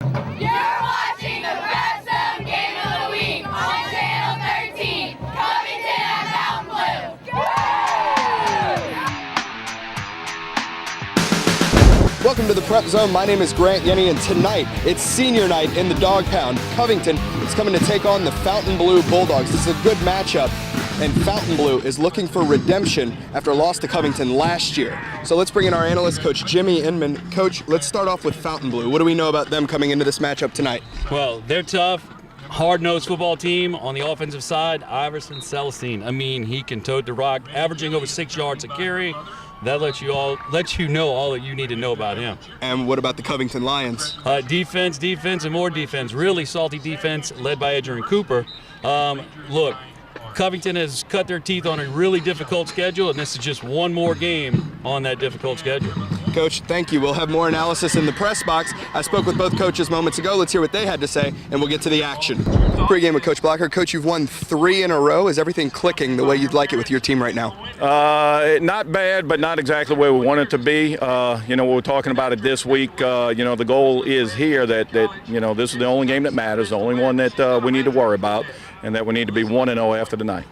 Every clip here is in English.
You're watching the PrepZone Game of the Week on Channel 13, Covington at Fountainbleau. Welcome to the Prep Zone. My name is Grant Yenny, and tonight it's senior night in the Dog Pound. Covington is coming to take on the Fountainbleau Bulldogs. This is a good matchup, and Fountainbleau is looking for redemption after a loss to Covington last year. So let's bring in our analyst, Coach Jimmy Inman. Coach, let's start off with Fountainbleau. What do we know about them coming into this matchup tonight? Well, they're tough, hard-nosed football team. On the offensive side, Iverson Celestine. I mean, he can tote the rock, averaging over 6 yards a carry. That lets you know all that you need to know about him. And what about the Covington Lions? Defense, and more defense. Really salty defense led by Adrian Cooper. Look, Covington has cut their teeth on a really difficult schedule, and this is just one more game on that difficult schedule. Coach, thank you. We'll have more analysis in the press box. I spoke with both coaches moments ago. Let's hear what they had to say, and we'll get to the action. Pre-game with Coach Blocker. Coach, you've won 3 in a row. Is everything clicking the way you'd like it with your team right now? Not bad, but not exactly where we want it to be. We're talking about it this week. The goal is here that this is the only game that matters, the only one that we need to worry about, and that we need to be 1-0 after tonight.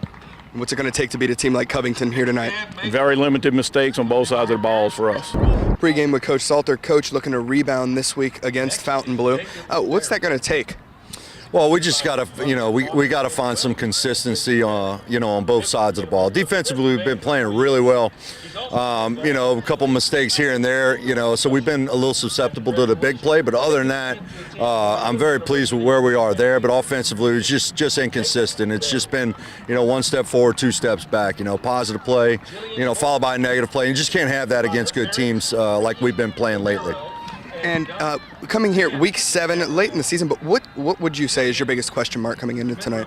What's it going to take to beat a team like Covington here tonight? Very limited mistakes on both sides of the balls for us. Pre-game with Coach Salter. Coach looking to rebound this week against Fountainbleau. What's that going to take? Well, we just got to, we got to find some consistency, on both sides of the ball. Defensively, we've been playing really well. A couple mistakes here and there, so we've been a little susceptible to the big play. But other than that, I'm very pleased with where we are there. But offensively, it's just inconsistent. It's just been, 1 step forward, 2 steps back. Positive play, followed by a negative play. You just can't have that against good teams like we've been playing lately. And coming here, week 7, late in the season, but what would you say is your biggest question mark coming into tonight?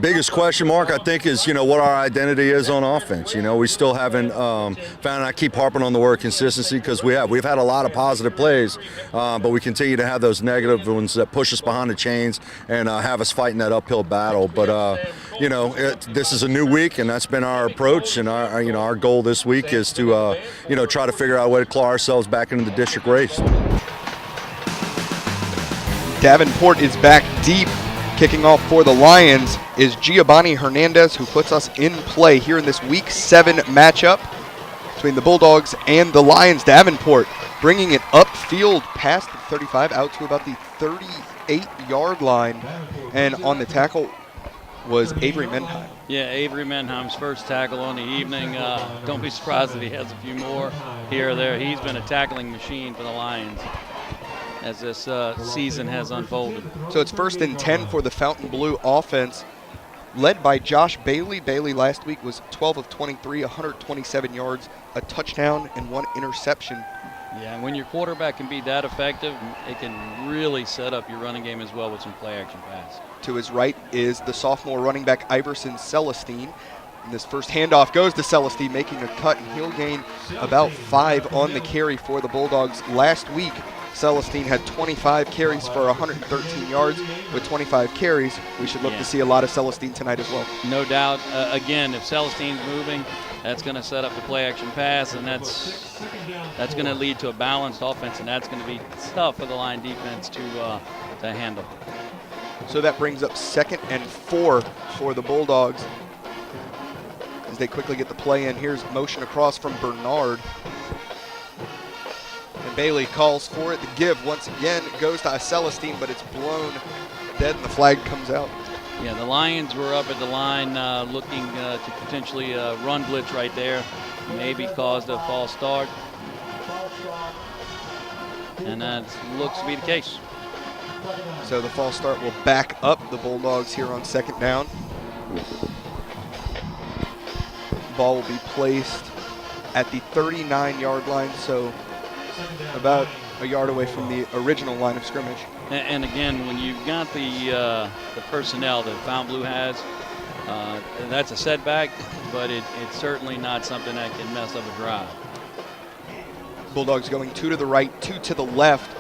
Biggest question mark, I think, is, what our identity is on offense. We still haven't found, I keep harping on the word consistency because we've had a lot of positive plays, but we continue to have those negative ones that push us behind the chains and have us fighting that uphill battle. But, this is a new week, and that's been our approach, and our goal this week is to, try to figure out a way to claw ourselves back into the district race. Davenport is back deep. Kicking off for the Lions is Giovanni Hernandez, who puts us in play here in this week 7 matchup between the Bulldogs and the Lions. Davenport bringing it upfield past the 35 out to about the 38-yard line, and on the tackle was Avery Menheim. Yeah, Avery Menheim's first tackle on the evening. Don't be surprised if he has a few more here or there. He's been a tackling machine for the Lions as this season has unfolded. So it's 1st and 10 for the Fountainbleau offense, led by Josh Bailey. Bailey last week was 12 of 23, 127 yards, a touchdown, and 1 interception. Yeah, and when your quarterback can be that effective, it can really set up your running game as well with some play-action pass. To his right is the sophomore running back Iverson Celestine. And this first handoff goes to Celestine, making a cut, and he'll gain about 5 on the carry for the Bulldogs. Last week, Celestine had 25 carries for 113 yards. With 25 carries, we should look to see a lot of Celestine tonight as well. No doubt. Again, if Celestine's moving, that's going to set up the play-action pass, and that's going to lead to a balanced offense, and that's going to be tough for the line defense to handle. So that brings up 2nd and 4 for the Bulldogs as they quickly get the play in. Here's motion across from Bernard. And Bailey calls for it. The give once again goes to Celestine, but it's blown dead and the flag comes out. Yeah, the Lions were up at the line looking to potentially run blitz right there. Maybe caused a false start. And that looks to be the case. So the false start will back up the Bulldogs here on 2nd down. Ball will be placed at the 39-yard line, so about a yard away from the original line of scrimmage. And again, when you've got the personnel that Fountainbleau has, that's a setback, but it's certainly not something that can mess up a drive. Bulldogs going 2 to the right, 2 to the left.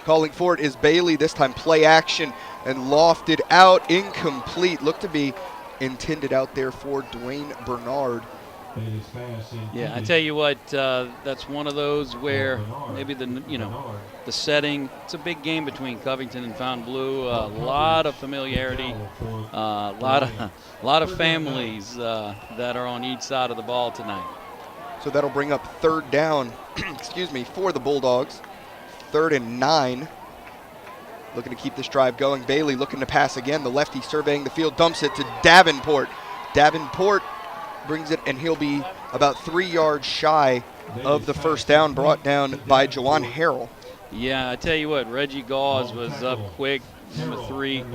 Calling for it is Bailey, this time play action, and lofted out, incomplete. Looked to be intended out there for Dwayne Bernard. Yeah, I tell you what, that's one of those where maybe the setting. It's a big game between Covington and Fountainbleau. A lot of familiarity, a lot of families that are on each side of the ball tonight. So that'll bring up third down, excuse me, for the Bulldogs. 3rd and 9. Looking to keep this drive going. Bailey looking to pass again. The lefty surveying the field, dumps it to Davenport. Davenport brings it, and he'll be about 3 yards shy of the first down, brought down by Jawan Harrell. Yeah, I tell you what, Reggie Gauze was up quick, number 3.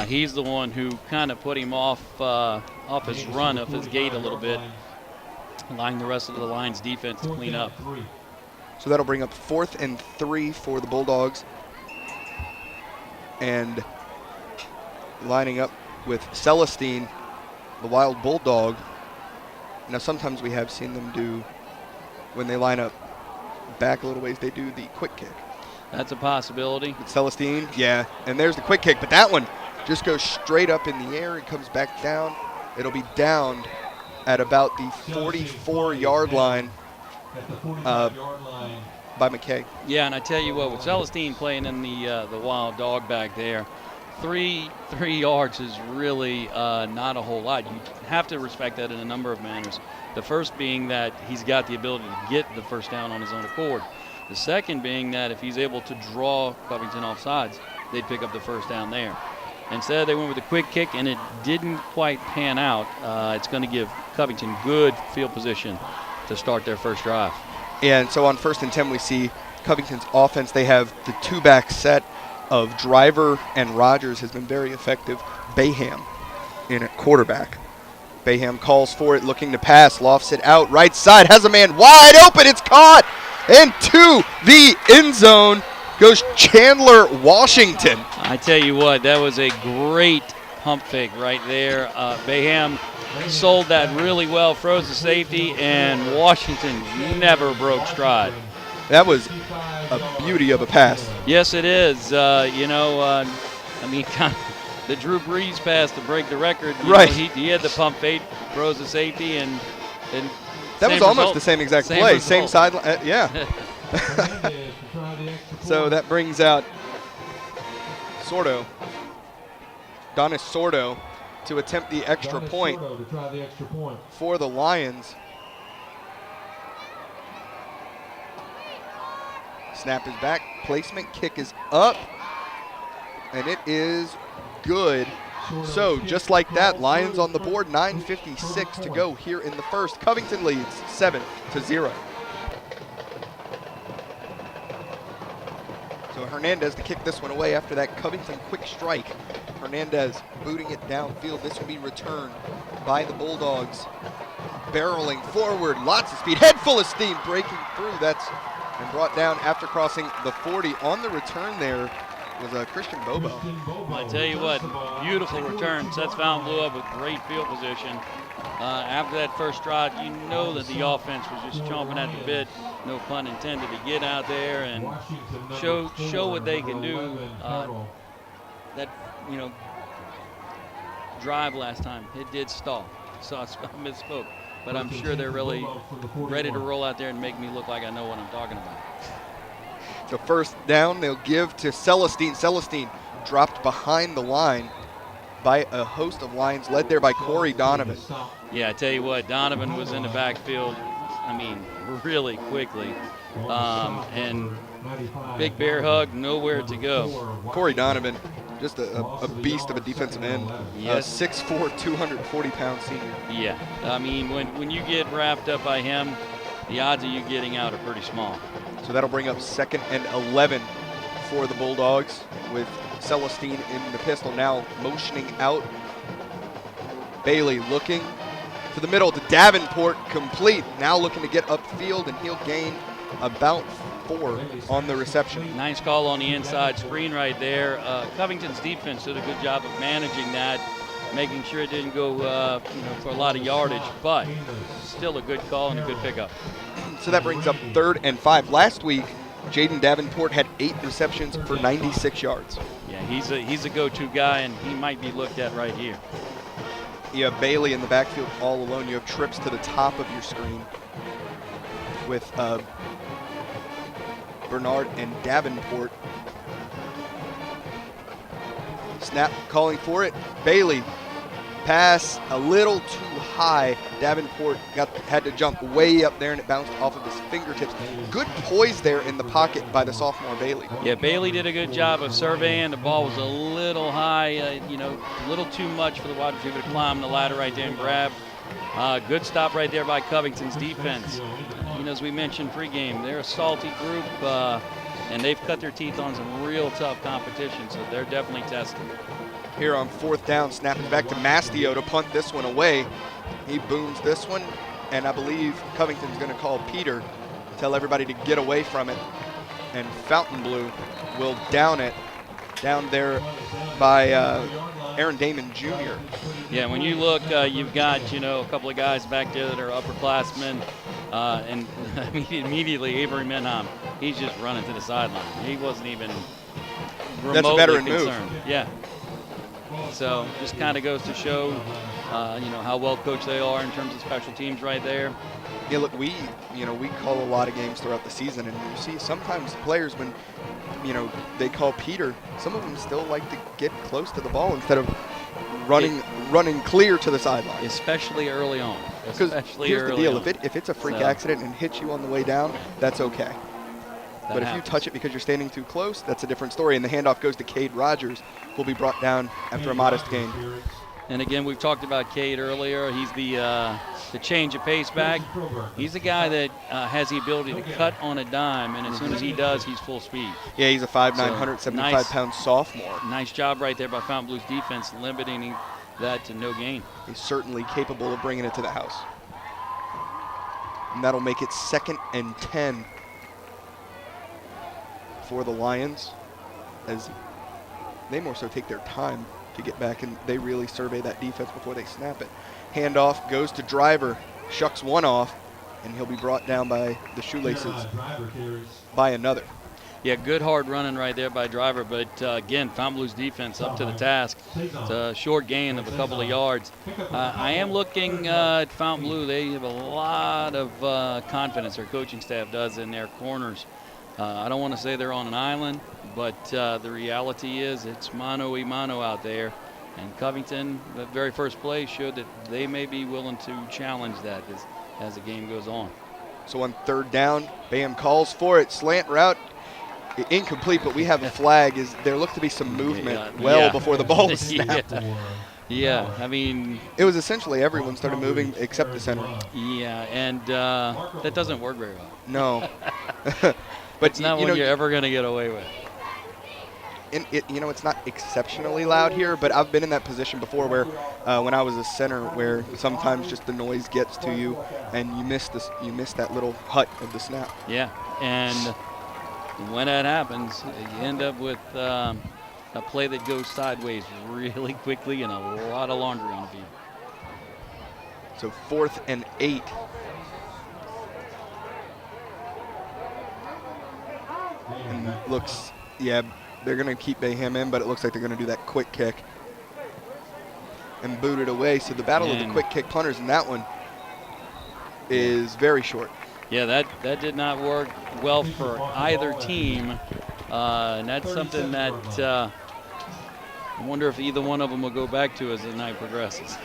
He's the one who kind of put him off his run, off his gait a little bit, allowing the rest of the Lions defense to clean up. So that'll bring up 4th and 3 for the Bulldogs. And lining up with Celestine, the Wild Bulldog. Now sometimes we have seen them do, when they line up back a little ways, they do the quick kick. That's a possibility. With Celestine, yeah, and there's the quick kick, but that one just goes straight up in the air and comes back down. It'll be downed at about the 44-yard line by McKay. Yeah, and I tell you what, with Celestine playing in the Wild Dog back there, three yards is really not a whole lot. You have to respect that in a number of manners. The first being that he's got the ability to get the first down on his own accord. The second being that if he's able to draw Covington off sides, they'd pick up the first down there. Instead, they went with a quick kick, and it didn't quite pan out. It's going to give Covington good field position to start their first drive. And so on 1st and 10, we see Covington's offense. They have the 2-back set of Driver and Rogers has been very effective. Bayham in at quarterback. Bayham calls for it, looking to pass, lofts it out, right side, has a man wide open, it's caught, and to the end zone goes Chandler Washington. I tell you what, that was a great pump fake right there. Bayham sold that really well, froze the safety, and Washington never broke stride. That was a beauty of a pass. Yes, it is. I mean, kind of the Drew Brees pass to break the record. Right. He had the pump fake, froze the safety, and that was almost the same exact play. Same sideline. Yeah. So that brings out Donis Sordo to attempt the extra point for the Lions. Snap is back, placement, kick is up, and it is good. So just like that, Lions on the board, 9:56 to go here in the first. Covington leads 7-0. So Hernandez to kick this one away after that Covington quick strike. Hernandez booting it downfield. This will be returned by the Bulldogs. Barreling forward, lots of speed, head full of steam, breaking through. That's and brought down after crossing the 40. On the return there was Christian Bobo. I tell you what, beautiful return. Sets Fountainbleau up with great field position. After that first drive, you know that the offense was just chomping at the bit, no pun intended, to get out there and show what they can do. That drive last time, it did stall. So I misspoke. But I'm sure they're really ready to roll out there and make me look like I know what I'm talking about. So first down, they'll give to Celestine. Celestine dropped behind the line by a host of Lions, led there by Corey Donovan. Yeah, I tell you what, Donovan was in the backfield, really quickly. And big bear hug, nowhere to go. Corey Donovan, just a beast of a defensive end. Yes. 6'4", 240-pound senior. Yeah, when you get wrapped up by him, the odds of you getting out are pretty small. So that'll bring up 2nd and 11 for the Bulldogs, with Celestine in the pistol now motioning out. Bailey looking to the middle to Davenport, complete. Now looking to get upfield, and he'll gain about 4 on the reception. Nice call on the inside screen right there. Covington's defense did a good job of managing that, making sure it didn't go for a lot of yardage, but still a good call and a good pickup. So that brings up 3rd and 5. Last week, Jaden Davenport had 8 receptions for 96 yards. Yeah, he's a go-to guy, and he might be looked at right here. You have Bailey in the backfield all alone. You have trips to the top of your screen with Bernard and Davenport. Snap calling for it. Bailey, pass a little too high. Davenport had to jump way up there, and it bounced off of his fingertips. Good poise there in the pocket by the sophomore Bailey. Yeah, Bailey did a good job of surveying. The ball was a little high, a little too much for the wide receiver to climb the ladder right there and grab. Good stop right there by Covington's defense. As we mentioned pregame, they're a salty group, and they've cut their teeth on some real tough competition, so they're definitely tested. Here on 4th down, snap is back to Mastio to punt this one away. He booms this one, and I believe Covington's going to call Peter, tell everybody to get away from it, and Fountainbleau will down it down there by Aaron Damon Jr. Yeah, when you look, you've got, a couple of guys back there that are upperclassmen, and immediately Avery Menham, he's just running to the sideline. He wasn't even remotely That's a veteran concerned. move. Yeah. So just kind of goes to show, how well coached they are in terms of special teams right there. Yeah, look, we call a lot of games throughout the season, and you see sometimes players when, they call Peter, some of them still like to get close to the ball instead of running clear to the sideline. Especially early on. Because here's the deal, if it's a freak So- accident and hits you on the way down, that's okay. That But if happens. you touch it because you're standing too close, that's a different story. And the handoff goes to Cade Rogers, who will be brought down after a modest gain. And again, we've talked about Cade earlier. He's the change of pace back. He's a guy that has the ability to cut on a dime, and as soon as he does, he's full speed. Yeah, he's a 5'9", So, 175-pound sophomore. Nice job right there by Fountainbleau's defense, limiting that to no gain. He's certainly capable of bringing it to the house. And that'll make it 2nd and 10 for the Lions, as they more so take their time to get back, and they really survey that defense before they snap it. Handoff goes to Driver, shucks one off, and he'll be brought down by the shoelaces by another. Yeah, good hard running right there by Driver, but again, Fountainbleau's defense up to the task. It's a short gain of a couple of yards. I am looking at Fountainbleau. They have a lot of confidence, their coaching staff does, in their corners. I don't want to say they're on an island, but the reality is it's mano-a-mano out there. And Covington, the very first play, showed that they may be willing to challenge that as the game goes on. So on 3rd down, Bam calls for it. Slant route, incomplete, but we have a flag. There looked to be some movement before the ball was snapped. Yeah, I mean, It was essentially everyone started moving except the center. yeah, and that doesn't work very well. No. But It's not what you're ever going to get away with. It's not exceptionally loud here, but I've been in that position before where when I was a center, where sometimes just the noise gets to you and you miss that little hut of the snap. Yeah, and when that happens, you end up with a play that goes sideways really quickly and a lot of laundry on the field. So 4th and 8. And looks, they're going to keep Bayham in, but it looks like they're going to do that quick kick and boot it away. So the battle of the quick kick punters in that one is very short. Yeah, that did not work well for either team, and that's something that I wonder if either one of them will go back to as the night progresses.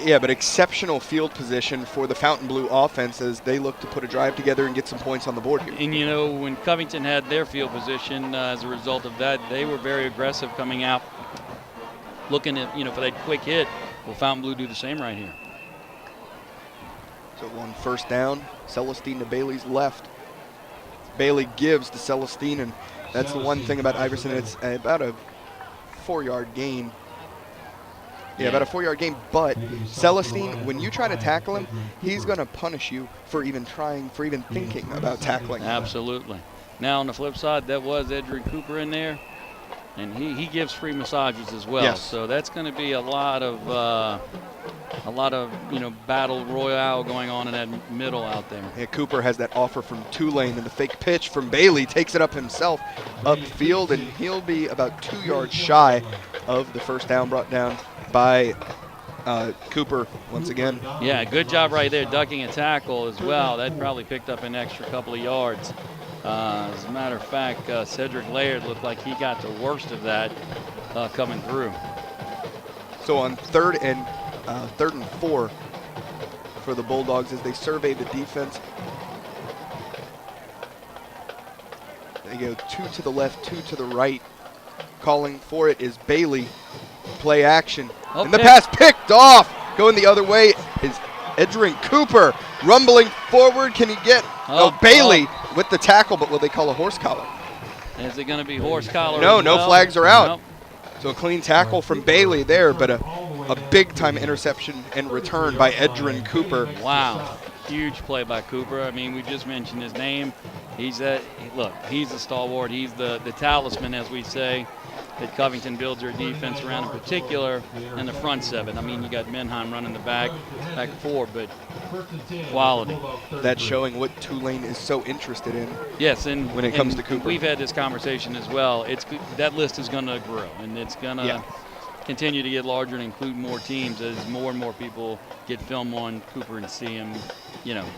Yeah, but exceptional field position for the Fountainbleau offense as they look to put a drive together and get some points on the board here. And when Covington had their field position, as a result of that, they were very aggressive coming out, looking at for that quick hit. Will Fountainbleau do the same right here? So on 1st down, Celestine to Bailey's left. Bailey gives to Celestine, and that's the one thing about Iverson. It's about a 4-yard gain. Yeah, about a 4-yard gain, but Celestine, when you try to tackle him, he's going to punish you for even thinking about tackling. Absolutely. Now on the flip side, that was Edrin Cooper in there, and he gives free massages as well. Yes. So that's going to be a lot of battle royale going on in that middle out there. Yeah, Cooper has that offer from Tulane, and the fake pitch from Bailey takes it up himself upfield, and he'll be about 2 yards shy of the 1st down, brought down by Cooper once again. Yeah, good job right there, ducking a tackle as well. That probably picked up an extra couple of yards. As a matter of fact, Cedric Laird looked like he got the worst of that coming through. So on third and 4 for the Bulldogs as they survey the defense. They go 2 to the left, 2 to the right. Calling for it is Bailey. Play action. Oh, and the pass picked off. Going the other way is Edrin Cooper. Rumbling forward. Can he get Bailey with the tackle, but will they call a horse collar? Is it going to be horse collar? No, no flags are out. Nope. So a clean tackle from Bailey there, but a big-time interception and return by Edrin Cooper. Wow, huge play by Cooper. I mean, we just mentioned his name. He's he's the stalwart. He's the talisman, as we say, that Covington builds their defense around, in particular in the front seven. I mean, you got Menheim running the back four, but quality. That's showing what Tulane is so interested in. Yes, and when it comes to Cooper, we've had this conversation as well. That list is going to grow, and it's going to continue to get larger and include more teams as more and more people get film on Cooper and see him,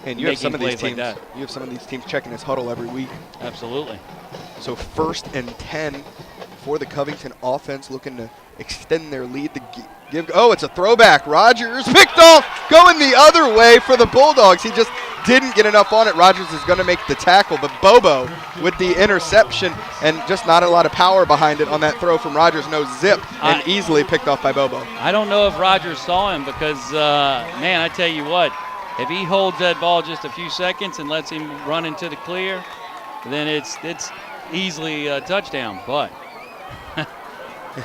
and you have some of these teams. Like you have some of these teams checking his huddle every week. Absolutely. So 1st and 10 for the Covington offense, looking to extend their lead. It's a throwback. Rogers picked off, going the other way for the Bulldogs. He just didn't get enough on it. Rogers is going to make the tackle, but Bobo with the interception and just not a lot of power behind it on that throw from Rogers. No zip, and easily picked off by Bobo. I don't know if Rogers saw him because, man, I tell you what, if he holds that ball just a few seconds and lets him run into the clear, then it's easily a touchdown. But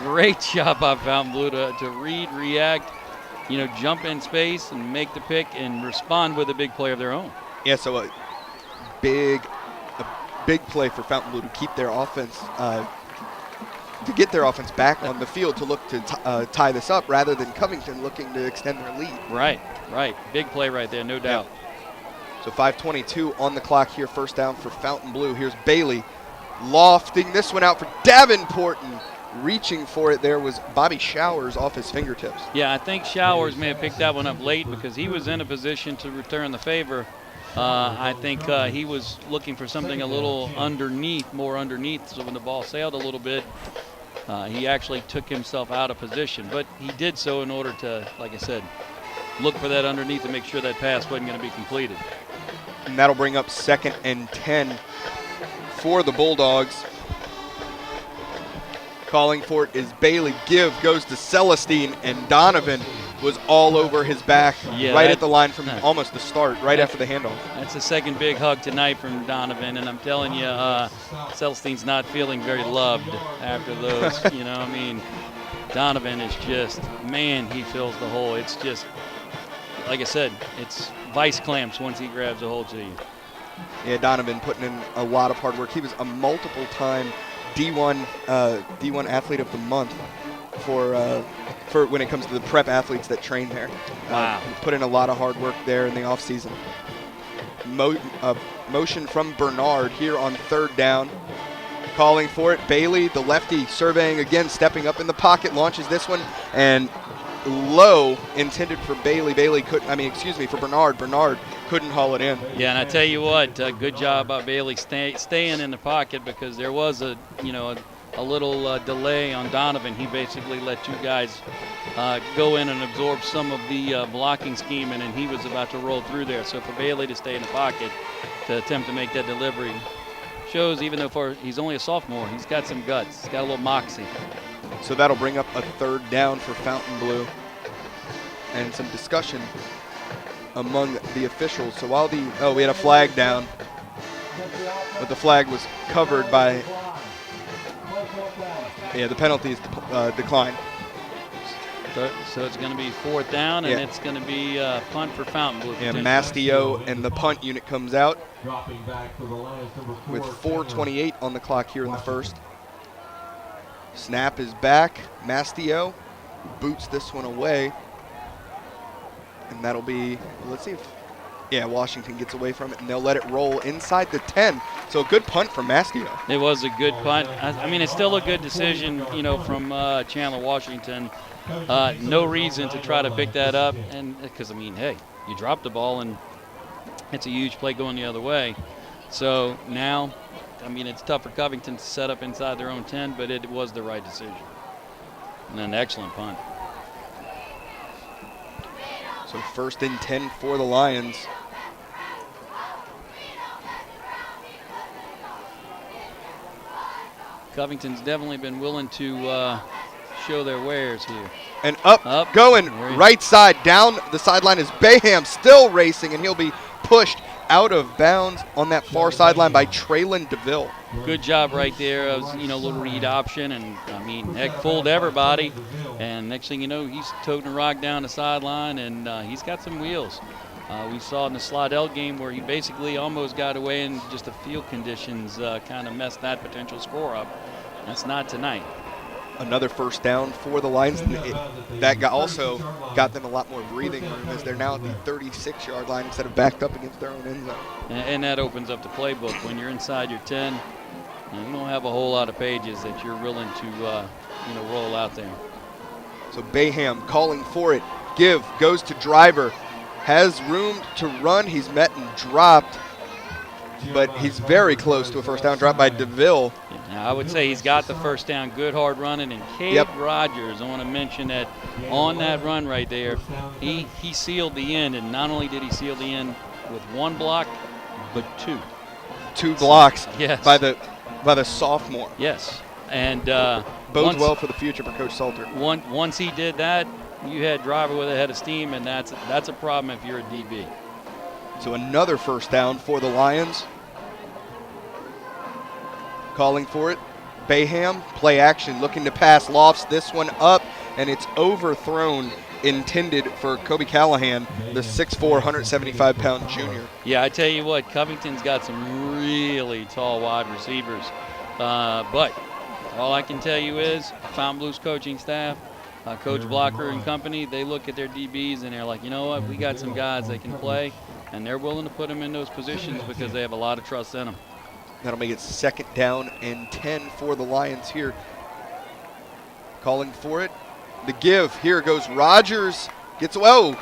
great job by Fountainbleau to read, react, jump in space and make the pick and respond with a big play of their own. Yeah, so a big play for Fountainbleau to keep their offense, to get their offense back on the field to look to tie this up rather than Covington looking to extend their lead. Right. Big play right there, no doubt. Yeah. So 5:22 on the clock here, first down for Fountainbleau. Here's Bailey lofting this one out for Davenport, and reaching for it there was Bobby Showers off his fingertips. Yeah, I think Showers may have picked that one up late because he was in a position to return the favor. I think he was looking for something a little more underneath, so when the ball sailed a little bit, he actually took himself out of position. But he did so in order to, like I said, look for that underneath and make sure that pass wasn't going to be completed. And that'll bring up 2nd and 10 for the Bulldogs. Calling for it is Bailey. Give goes to Celestine, and Donovan was all over his back at the line from almost the start, right after the handoff. That's the second big hug tonight from Donovan, and I'm telling you, Celestine's not feeling very loved after those. Donovan is just, man, he fills the hole. It's just, like I said, it's vice clamps once he grabs a hold to you. Yeah, Donovan putting in a lot of hard work. He was a multiple-time D1 Athlete of the Month for when it comes to the prep athletes that train there. Wow. Put in a lot of hard work there in the offseason. Motion from Bernard here on 3rd down. Calling for it, Bailey, the lefty, surveying again, stepping up in the pocket, launches this one, and low intended for Bailey. For Bernard. Bernard couldn't haul it in. Yeah, and I tell you what, good job by Bailey staying in the pocket because there was a little delay on Donovan. He basically let two guys go in and absorb some of the blocking scheme, and then he was about to roll through there. So for Bailey to stay in the pocket to attempt to make that delivery shows, even though he's only a sophomore, he's got some guts. He's got a little moxie. So that'll bring up a 3rd down for Fountainbleau, and some discussion among the officials. So while we had a flag down, but the flag was covered by, the penalty is declined. So it's going to be 4th down, and it's going to be a punt for Fountainbleau. Yeah, Mastio and the punt unit comes out with 4:28 on the clock here in the first. Snap is back. Mastio boots this one away. And that'll be, let's see if Yeah, Washington gets away from it, and they'll let it roll inside the 10. So a good punt from Maschio. It was a good punt. I mean, it's still a good decision, from Chandler Washington. No reason to try to pick that up, and because, I mean, hey, you dropped the ball, and it's a huge play going the other way. So now, I mean, it's tough for Covington to set up inside their own 10, but it was the right decision. And an excellent punt. So 1st and 10 for the Lions. Covington's definitely been willing to show their wares here. And up going right side. Down the sideline is Bayham, still racing, and he'll be pushed out of bounds on that far sideline by Traylon DeVille. Good job right there. It was, little read option, and I mean, heck, fooled everybody. And next thing you know, he's toting a rock down the sideline, and he's got some wheels. We saw in the Slidell game where he basically almost got away, and just the field conditions kind of messed that potential score up. That's not tonight. Another 1st down for the Lions. That also got them a lot more breathing room as they're now at the 36-yard line instead of backed up against their own end zone. And that opens up the playbook. When you're inside your 10, you don't have a whole lot of pages that you're willing to roll out there. So Bayham calling for it. Give goes to Driver. Has room to run. He's met and dropped, but he's very close to a 1st down drop by DeVille. Now, I would say he's got the 1st down, good hard running, and Cade Rogers, I want to mention that on that run right there, he sealed the end, and not only did he seal the end with 1 block, but 2. 2 blocks yes. by the sophomore. Yes, and bodes well for the future for Coach Salter. Once he did that, you had Driver with a head of steam, and that's a problem if you're a DB. So another 1st down for the Lions. Calling for it. Bayham, play action, looking to pass, lofts this one up, and it's overthrown, intended for Kobe Callahan, the 6'4", 175-pound junior. Yeah, I tell you what, Covington's got some really tall wide receivers. But all I can tell you is Fountainbleu's coaching staff, Coach Blocker and company, they look at their DBs and they're like, you know what, we got some guys that can play, and they're willing to put them in those positions because they have a lot of trust in them. That'll make it 2nd down and 10 for the Lions here. Calling for it. The give. Here goes Rogers. Gets, and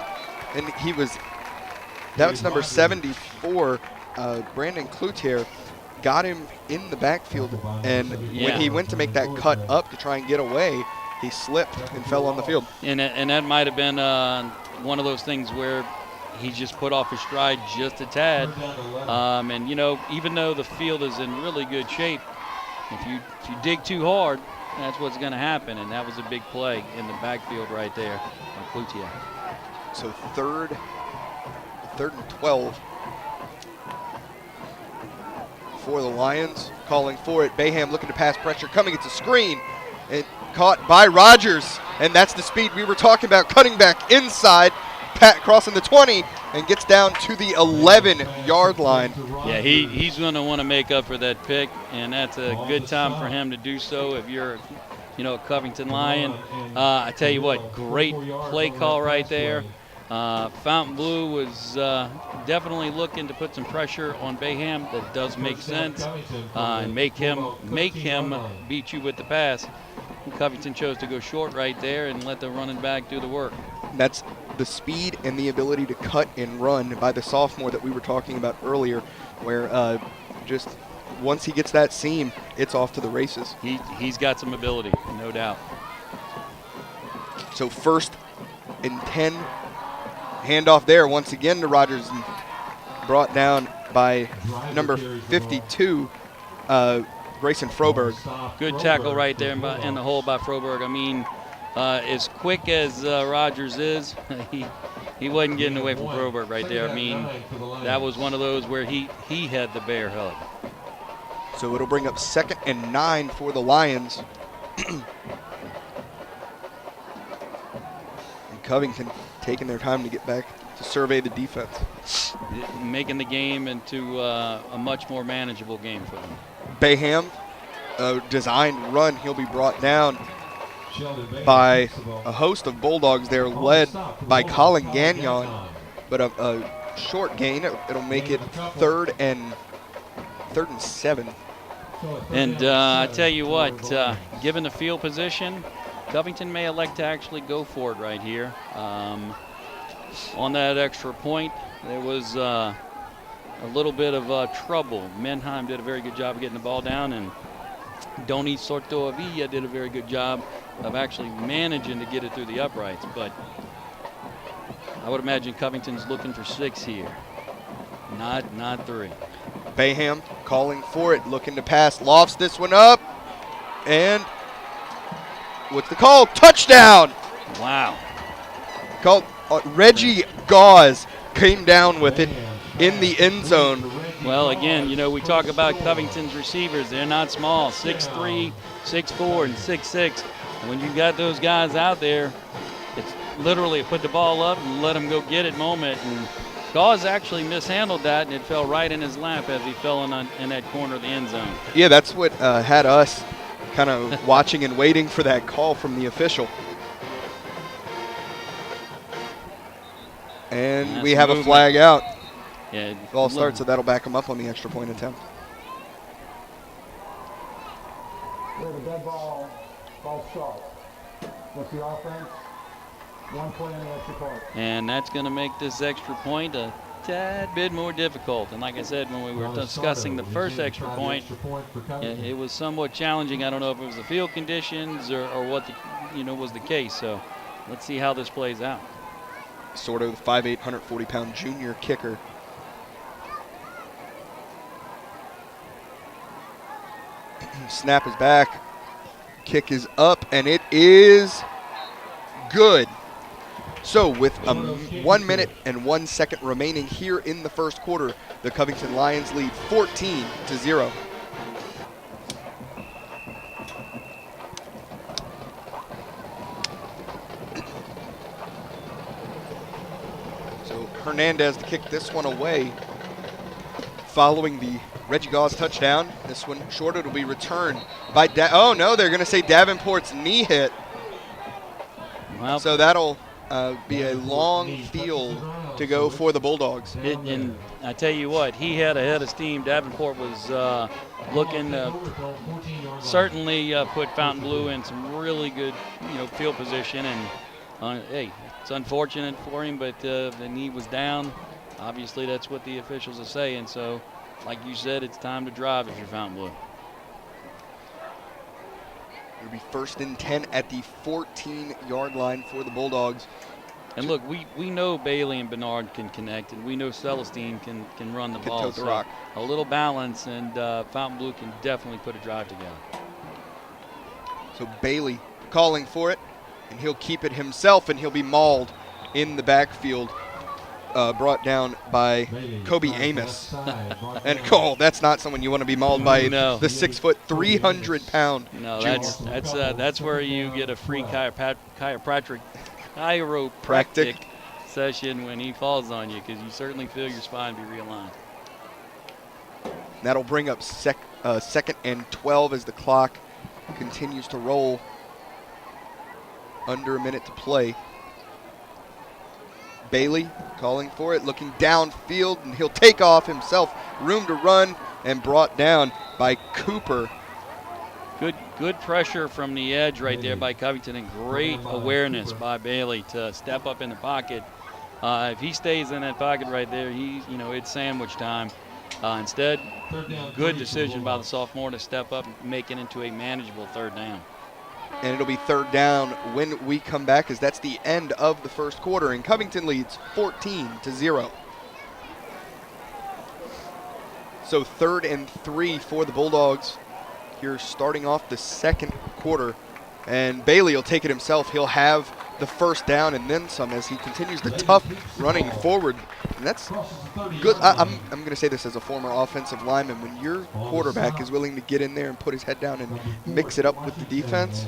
that was number 74, Brandon Cloutier. Got him in the backfield, and when he went to make that cut up to try and get away, he slipped and fell on the field. And that might have been one of those things where he just put off his stride just a tad. And, even though the field is in really good shape, if you dig too hard, that's what's going to happen. And that was a big play in the backfield right there on Cloutier. So 3rd and 12 for the Lions. Calling for it. Bayham looking to pass pressure. Coming, it's a screen. And caught by Rogers. And that's the speed we were talking about. Cutting back inside. Pat crossing the 20 and gets down to the 11-yard line. Yeah, he's going to want to make up for that pick, and that's a good time for him to do so if you're, a Covington Lion. I tell you what, great play call right there. Fountainbleau was definitely looking to put some pressure on Bayham. That does make sense, and make him beat you with the pass. Covington chose to go short right there and let the running back do the work. That's the speed and the ability to cut and run by the sophomore that we were talking about earlier, where just once he gets that seam, it's off to the races. He's got some ability, no doubt. So 1st and 10, handoff there once again to Rogers, and brought down by number 52, Grayson Froberg. Good tackle right there in the hole by Froberg. I mean, as quick as Rogers is, he wasn't getting away from Froberg right there. I mean, that was one of those where he had the bear hug. So it'll bring up 2nd and 9 for the Lions. And Covington taking their time to get back to survey the defense. Making the game into a much more manageable game for them. Bayham, designed run. He'll be brought down by a host of Bulldogs there, led by Colin Gagnon. But a short gain. It'll make it third and 7. And I tell you what, given the field position, Covington may elect to actually go for it right here. On that extra point, there was a little bit of trouble. Menheim did a very good job of getting the ball down, and Doni Sortoavilla did a very good job of actually managing to get it through the uprights. But I would imagine Covington's looking for 6 here, not 3. Bayham calling for it, looking to pass, lofts this one up, and what's the call? Touchdown! Wow. Called Reggie Gauze came down with it in the end zone. Well, again, you know, we talk about Covington's receivers. They're not small, 6'3", 6'4", and 6'6". And when you've got those guys out there, it's literally put the ball up and let them go get it moment. And Gauze actually mishandled that, and it fell right in his lap as he fell in that corner of the end zone. Yeah, that's what had us kind of watching and waiting for that call from the official. And we have a flag out. Yeah, Ball starts, so that'll back him up on the extra point attempt. We have a dead ball sharp. What's the offense? 1 point in the extra point. And that's going to make this extra point a tad bit more difficult. And like I said, when we were discussing the first extra point, it was somewhat challenging. I don't know if it was the field conditions or what was the case. So let's see how this plays out. Sort of the 5'8", 140-pound junior kicker. Snap is back. Kick is up, and it is good. So with 1 minute and 1 second remaining here in the first quarter, the Covington Lions lead 14-0. So Hernandez to kick this one away following the Reggie Gauze touchdown. This one short. It'll be returned by oh no, they're going to say Davenport's knee hit. Well, so that'll be a long field to go for the Bulldogs. And I tell you what, he had a head of steam. Davenport was looking to certainly put Fountainbleau in some really good, field position. And hey, it's unfortunate for him, but the knee was down. Obviously, that's what the officials are saying. So, like you said, it's time to drive if you're Fountainbleau. It'll be 1st and 10 at the 14-yard line for the Bulldogs. And look, we know Bailey and Bernard can connect, and we know Celestine can run the ball. Tote the rock. A little balance, and Fountainbleau can definitely put a drive together. So Bailey calling for it, and he'll keep it himself, and he'll be mauled in the backfield. Brought down by Kobe Amos. And that's not someone you want to be mauled by. No. The 6 foot, 300-pound No, junior. that's where you get a free chiropractic session when he falls on you, because you certainly feel your spine be realigned. That'll bring up 2nd and 12 as the clock continues to roll. Under a minute to play. Bailey calling for it, looking downfield, and he'll take off himself. Room to run, and brought down by Cooper. Good pressure from the edge right there by Covington, and great awareness by Bailey to step up in the pocket. If he stays in that pocket right there, it's sandwich time. Instead, good decision by the sophomore to step up and make it into a manageable 3rd down. And it'll be 3rd down when we come back, as that's the end of the first quarter, and Covington leads 14-0. So 3rd and 3 for the Bulldogs here starting off the second quarter. And Bailey will take it himself. He'll have the 1st down and then some as he continues the tough running forward. And that's good. I'm going to say this as a former offensive lineman. When your quarterback is willing to get in there and put his head down and mix it up with the defense,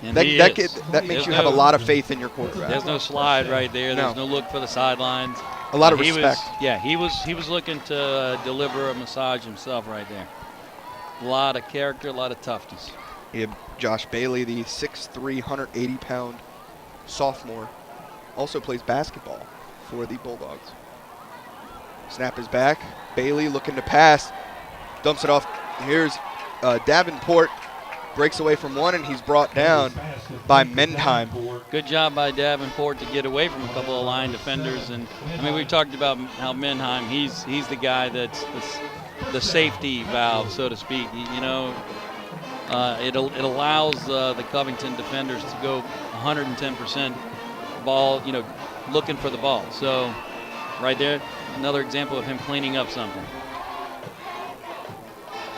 that makes you have a lot of faith in your quarterback. There's no slide right there. There's no look for the sidelines. A lot of respect. He was looking to deliver a massage himself right there. A lot of character, a lot of toughness. You have Josh Bailey, the 6'3", 180-pound sophomore, also plays basketball for the Bulldogs. Snap is back. Bailey looking to pass. Dumps it off. Here's Davenport. Breaks away from one, and he's brought down by Mendheim. Good job by Davenport to get away from a couple of line defenders. And I mean, we talked about how Mendheim, he's the guy that's the safety valve, so to speak. It allows the Covington defenders to go 110% ball, looking for the ball. So right there, another example of him cleaning up something.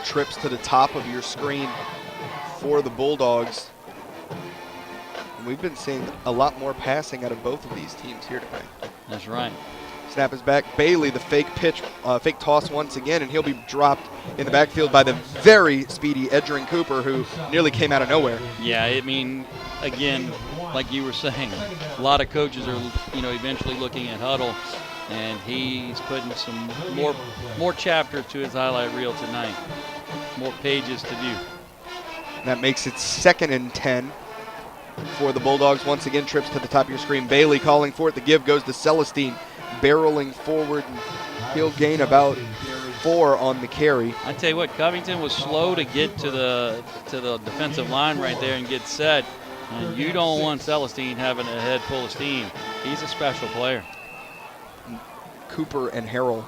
Trips to the top of your screen for the Bulldogs. We've been seeing a lot more passing out of both of these teams here tonight. That's right. Snap is back. Bailey, the fake pitch, fake toss once again, and he'll be dropped in the backfield by the very speedy Edgerrin Cooper, who nearly came out of nowhere. Yeah, I mean, again, like you were saying, a lot of coaches are, eventually looking at huddle, and he's putting some more chapters to his highlight reel tonight. More pages to view. That makes it 2nd and 10 for the Bulldogs. Once again, trips to the top of your screen. Bailey calling for it. The give goes to Celestine, barreling forward. He'll gain about 4 on the carry. I tell you what, Covington was slow to get to the defensive line right there and get set. And you don't want Celestine having a head full of steam. He's a special player. Cooper and Harrell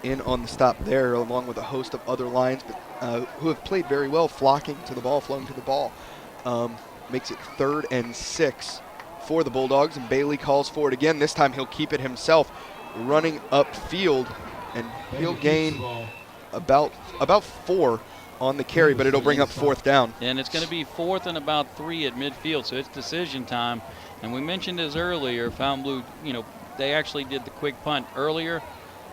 in on the stop there, along with a host of other lines who have played very well, flocking to the ball, flowing to the ball. Makes it 3rd and 6 for the Bulldogs, and Bailey calls for it again. This time he'll keep it himself, running upfield, and he'll gain about 4 on the carry, but it'll bring up 4th down. And it's going to be 4th and about 3 at midfield, so it's decision time. And we mentioned this earlier, Fountainbleau, they actually did the quick punt earlier.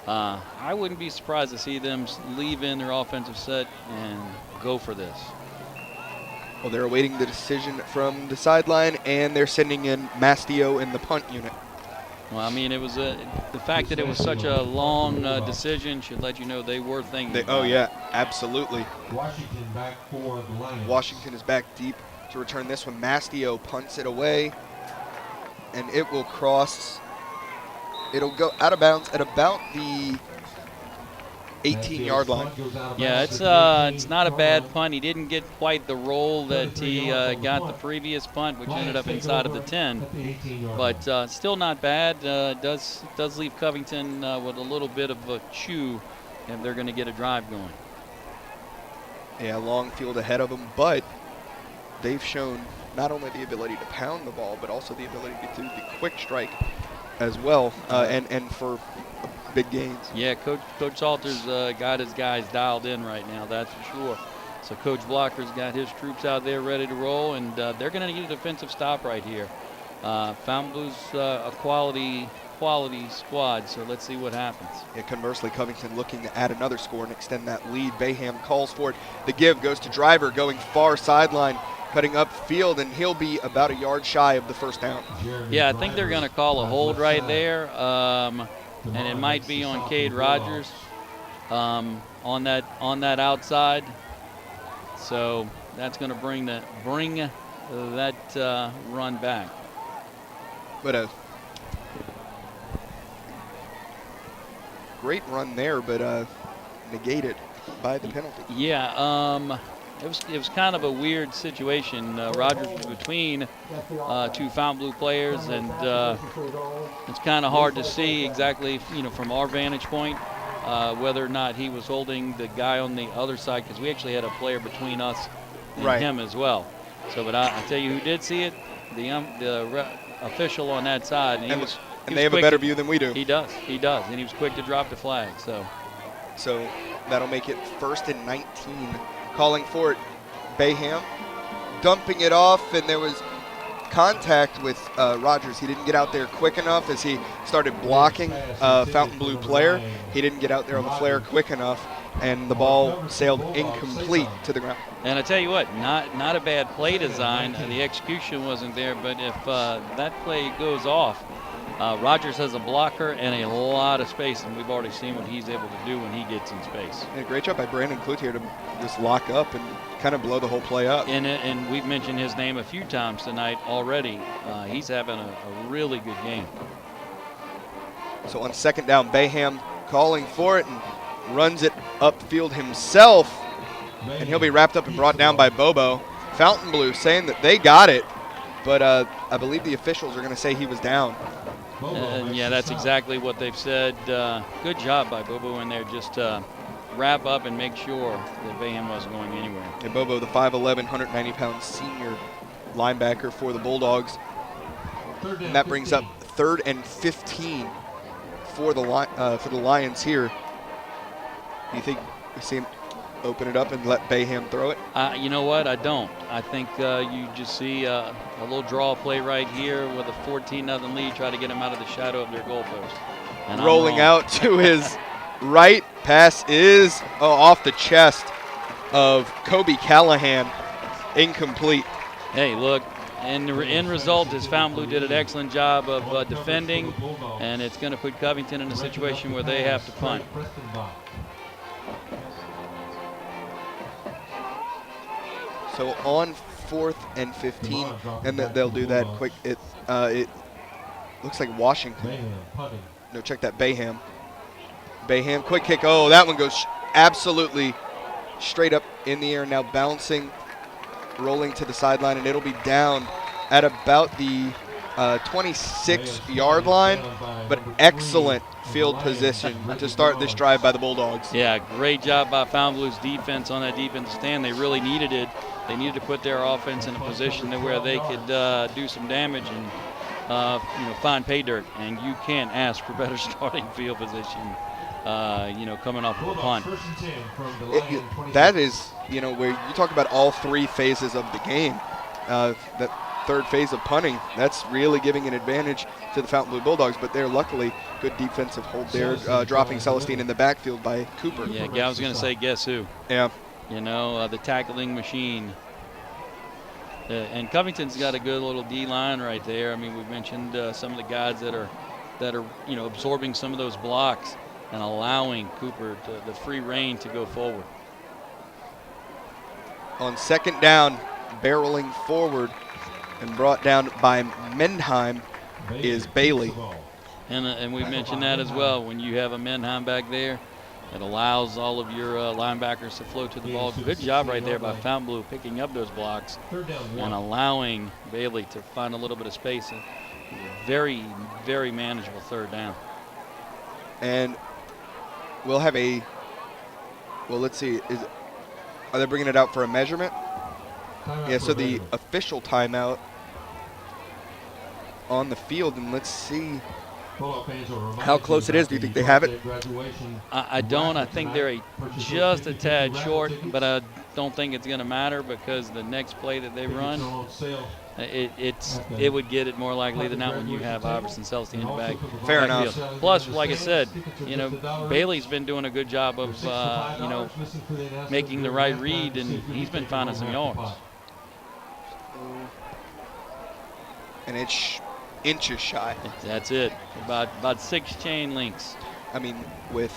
I wouldn't be surprised to see them leave in their offensive set and go for this. Well, they're awaiting the decision from the sideline, and they're sending in Mastio in the punt unit. Well, I mean, it was the fact that it was such a long decision should let you know they were thinking. Oh yeah, absolutely. Washington back for the Lions. Washington is back deep to return this one. Mastio punts it away, and it will cross. It'll go out of bounds at about the 18-yard line. Yeah, it's not a bad punt. He didn't get quite the roll that he got the previous punt, which ended up inside of the 10. But still not bad. Does leave Covington with a little bit of a chew if they're going to get a drive going. Yeah, long field ahead of them, but they've shown not only the ability to pound the ball, but also the ability to do the quick strike as well, and for big gains. Yeah, Coach Salter's got his guys dialed in right now, that's for sure. So Coach Blocker's got his troops out there ready to roll, and they're going to need a defensive stop right here. Fountainbleau's a quality squad, so let's see what happens. Yeah, conversely, Covington looking to add another score and extend that lead. Bayham calls for it. The give goes to Driver, going far sideline, cutting upfield, and he'll be about a yard shy of the 1st down. Yeah, I think they're going to call a hold right there. And it might be on Cade Rogers on that outside. So that's going to bring that run back. But a great run there, but negated by the penalty. Yeah, it was kind of a weird situation. Rogers was between 2 Fountainbleau players, and it's kind of hard to see exactly, from our vantage point, whether or not he was holding the guy on the other side, because we actually had a player between us and him as well. So, but I tell you who did see it, the official on that side, and they have a better view than we do. He does, and he was quick to drop the flag. So that'll make it 1st and 19. Calling for it, Bayham, dumping it off, and there was contact with Rogers. He didn't get out there quick enough as he started blocking Fountainbleau player. He didn't get out there on the flare quick enough, and the ball sailed incomplete to the ground. And I tell you what, not a bad play design. The execution wasn't there, but if that play goes off, Rogers has a blocker and a lot of space, and we've already seen what he's able to do when he gets in space. Yeah, great job by Brandon Cloutier to just lock up and kind of blow the whole play up. And we've mentioned his name a few times tonight already. He's having a really good game. So on 2nd down, Bayham calling for it and runs it upfield himself, and he'll be wrapped up and brought down by Bobo. Fountainbleau saying that they got it, but I believe the officials are going to say he was down. And yeah, that's exactly what they've said. Good job by Bobo in there, just wrap up and make sure that Bayham wasn't going anywhere. And Bobo, the 5'11", 190-pound senior linebacker for the Bulldogs. And that brings up 3rd and 15 for the Lions here. Do you think we see him open it up and let Bayham throw it? You know what? I don't. I think you just see a little draw play right here with a 14-0 lead, try to get him out of the shadow of their goalpost. And rolling out to his right. Pass is off the chest of Kobe Callahan. Incomplete. Hey, look, and the end result is Fountainbleau did an excellent job of defending, and it's going to put Covington in a situation where they have to punt. So on 4th and 15, and they'll do that quick. It looks like Washington. No, check that, Bayham. Bayham, quick kick. Oh, that one goes absolutely straight up in the air, now bouncing, rolling to the sideline, and it'll be down at about the 26-yard line, but excellent field position to start this drive by the Bulldogs. Yeah, great job by Fountainbleau's defense on that defensive stand. They really needed it. They needed to put their offense in a position to where they could do some damage and find pay dirt. And you can't ask for better starting field position, coming off of a punt. That is, where you talk about all 3 phases of the game. That 3rd phase of punting, that's really giving an advantage to the Fountainbleau Bulldogs, but they're luckily good defensive hold there, dropping Celestine in the backfield by Cooper. Yeah, I was going to say, guess who? Yeah. The tackling machine. And Covington's got a good little D-line right there. I mean, we've mentioned some of the guys that are absorbing some of those blocks and allowing Cooper the free rein to go forward. On 2nd down, barreling forward and brought down by Mendheim is Bailey. And we mentioned that as well. When you have a Mendheim back there, it allows all of your linebackers to flow to the ball. Good job right there by Fountainbleau picking up those blocks and allowing Bailey to find a little bit of space. Very, very manageable 3rd down. And we'll have let's see. Are they bringing it out for a measurement? Yeah, so the official timeout on the field, and let's see how close it is. Do you think they have it? I don't. I think they're just a tad short, but I don't think it's going to matter because the next play that they run, it would get it more likely than not when you have Iverson Celestine in the back. Fair enough. Plus, like I said, Bailey's been doing a good job of making the right read, and he's been finding some yards. And it's inches shy. That's it. About 6 chain links. I mean, with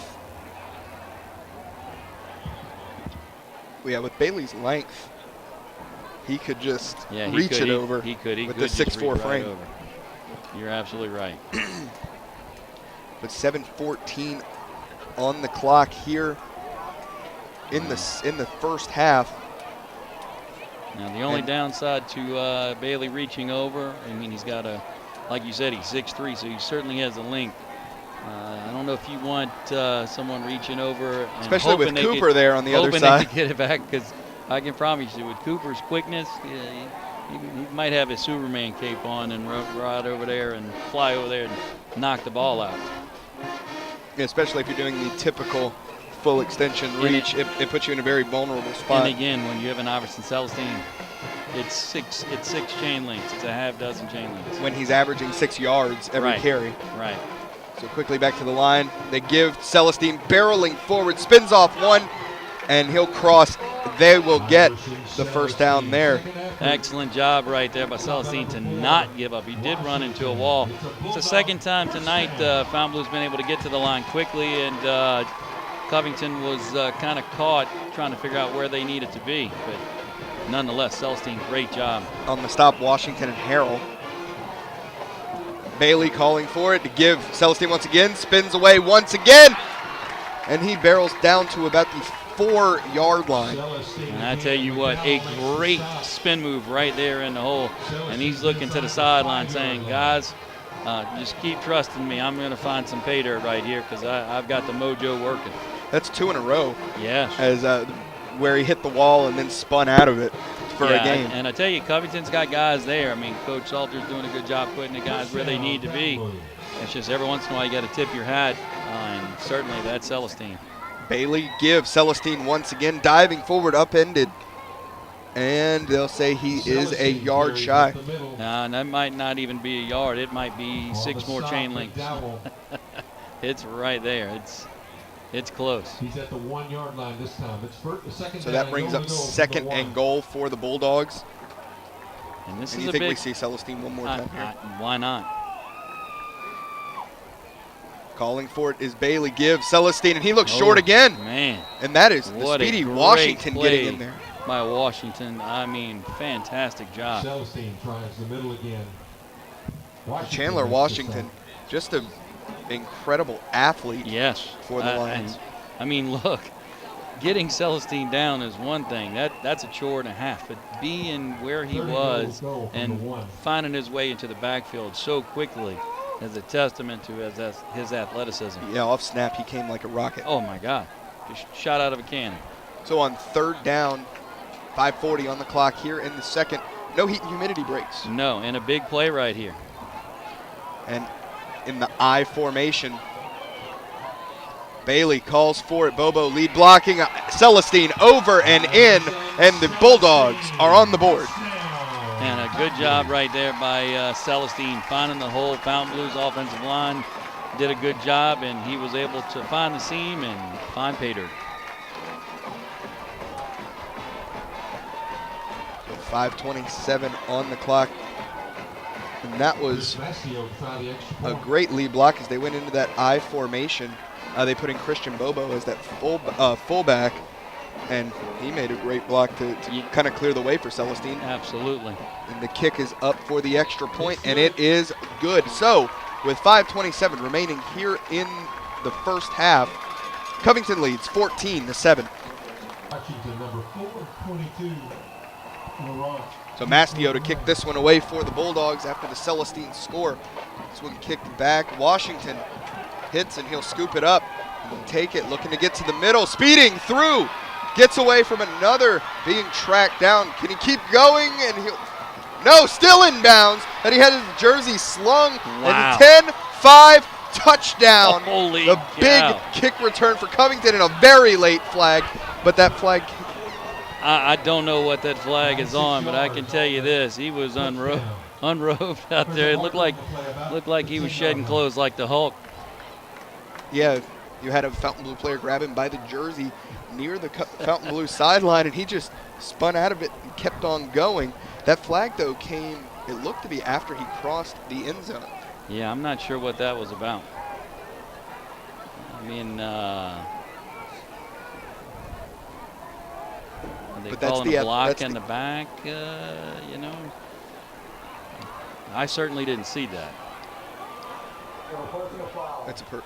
Bailey's length, he could just reach it over. He could with the 6'4" frame. Right over. You're absolutely right. But 7:14 on the clock here in the first half. Now the only downside to Bailey reaching over, I mean, he's got like you said, he's 6'3", so he certainly has a length. I don't know if you want someone reaching over, and especially with Cooper there on the other side, hoping they could get it back, because I can promise you, with Cooper's quickness, he might have his Superman cape on and ride over there and fly over there and knock the ball out. Yeah, especially if you're doing the typical full extension reach, it puts you in a very vulnerable spot. And again, when you have an Iverson Celestine, it's six chain links. It's a half dozen chain links. When he's averaging 6 yards every carry. Right. So quickly back to the line. They give Celestine barreling forward, spins off one, and he'll cross. They will get the first down there. Excellent job right there by Celestine to not give up. He did run into a wall. It's the 2nd time tonight Fountainbleau's been able to get to the line quickly, and Covington was kind of caught trying to figure out where they needed to be. But nonetheless, Celestine, great job. On the stop, Washington and Harrell. Bailey calling for it to give Celestine once again, spins away once again, and he barrels down to about the 4-yard line. And I tell you what, a great spin move right there in the hole. And he's looking to the sideline saying, guys, just keep trusting me. I'm going to find some pay dirt right here because I've got the mojo working. That's 2 in a row. Yeah. As where he hit the wall and then spun out of it for a game. And I tell you, Covington's got guys there. I mean, Coach Salter's doing a good job putting the guys where they need to be. It's just every once in a while you got to tip your hat, and certainly that's Celestine. Bailey gives Celestine once again, diving forward, upended. And they'll say he is a yard shy. And that might not even be a yard. It might be 6 more chain links. It's right there. It's close. He's at the 1-yard line this time. It's second so that brings up 2nd and goal for the Bulldogs. And this and is you a think big, we see Celestine one more time here? Why not? Calling for it is Bailey gives Celestine, and he looks short again. Man. And that is the What speedy a great Washington play getting in there. By Washington. I mean, fantastic job. Celestine tries the middle again. Chandler Washington, just an incredible athlete. Yes. For the Lions. I mean, look, getting Celestine down is one thing. That's a chore and a half. But being where he was and finding his way into the backfield so quickly is a testament to his athleticism. Yeah, off snap, he came like a rocket. Oh, my God. Just shot out of a cannon. So on 3rd down, 5:40 on the clock here in the 2nd. No heat and humidity breaks. No, and a big play right here. And in the I formation, Bailey calls for it. Bobo lead blocking. Celestine over and in, and the Bulldogs are on the board. And a good job right there by Celestine finding the hole. Fountainbleu's offensive line did a good job, and he was able to find the seam and find pay dirt. 5:27 on the clock. And that was a great lead block as they went into that I formation. They put in Christian Bobo as that fullback, and he made a great block to kind of clear the way for Celestine. Absolutely. And the kick is up for the extra point, and it is good. So with 5:27 remaining here in the first half, Covington leads 14-7. Washington, number 422. So Mastio to kick this one away for the Bulldogs after the Celestine score. This one kicked back. Washington hits and he'll scoop it up and take it, looking to get to the middle, speeding through, gets away from another, being tracked down. Can he keep going? And no, still inbounds, and he had his jersey slung. Wow. And 10-5 touchdown. Holy the cow. Big kick return for Covington and a very late flag, but that flag. I don't know what that flag is on, but I can tell you this: he was unrobed out there. It looked like he was shedding clothes like the Hulk. Yeah, you had a Fountainbleau player grab him by the jersey near the Fountainbleau sideline, and he just spun out of it and kept on going. That flag, though, came, it looked to be after he crossed the end zone. Yeah, I'm not sure what that was about. I mean, they but call that's him a block in the back, you know. I certainly didn't see that. That's a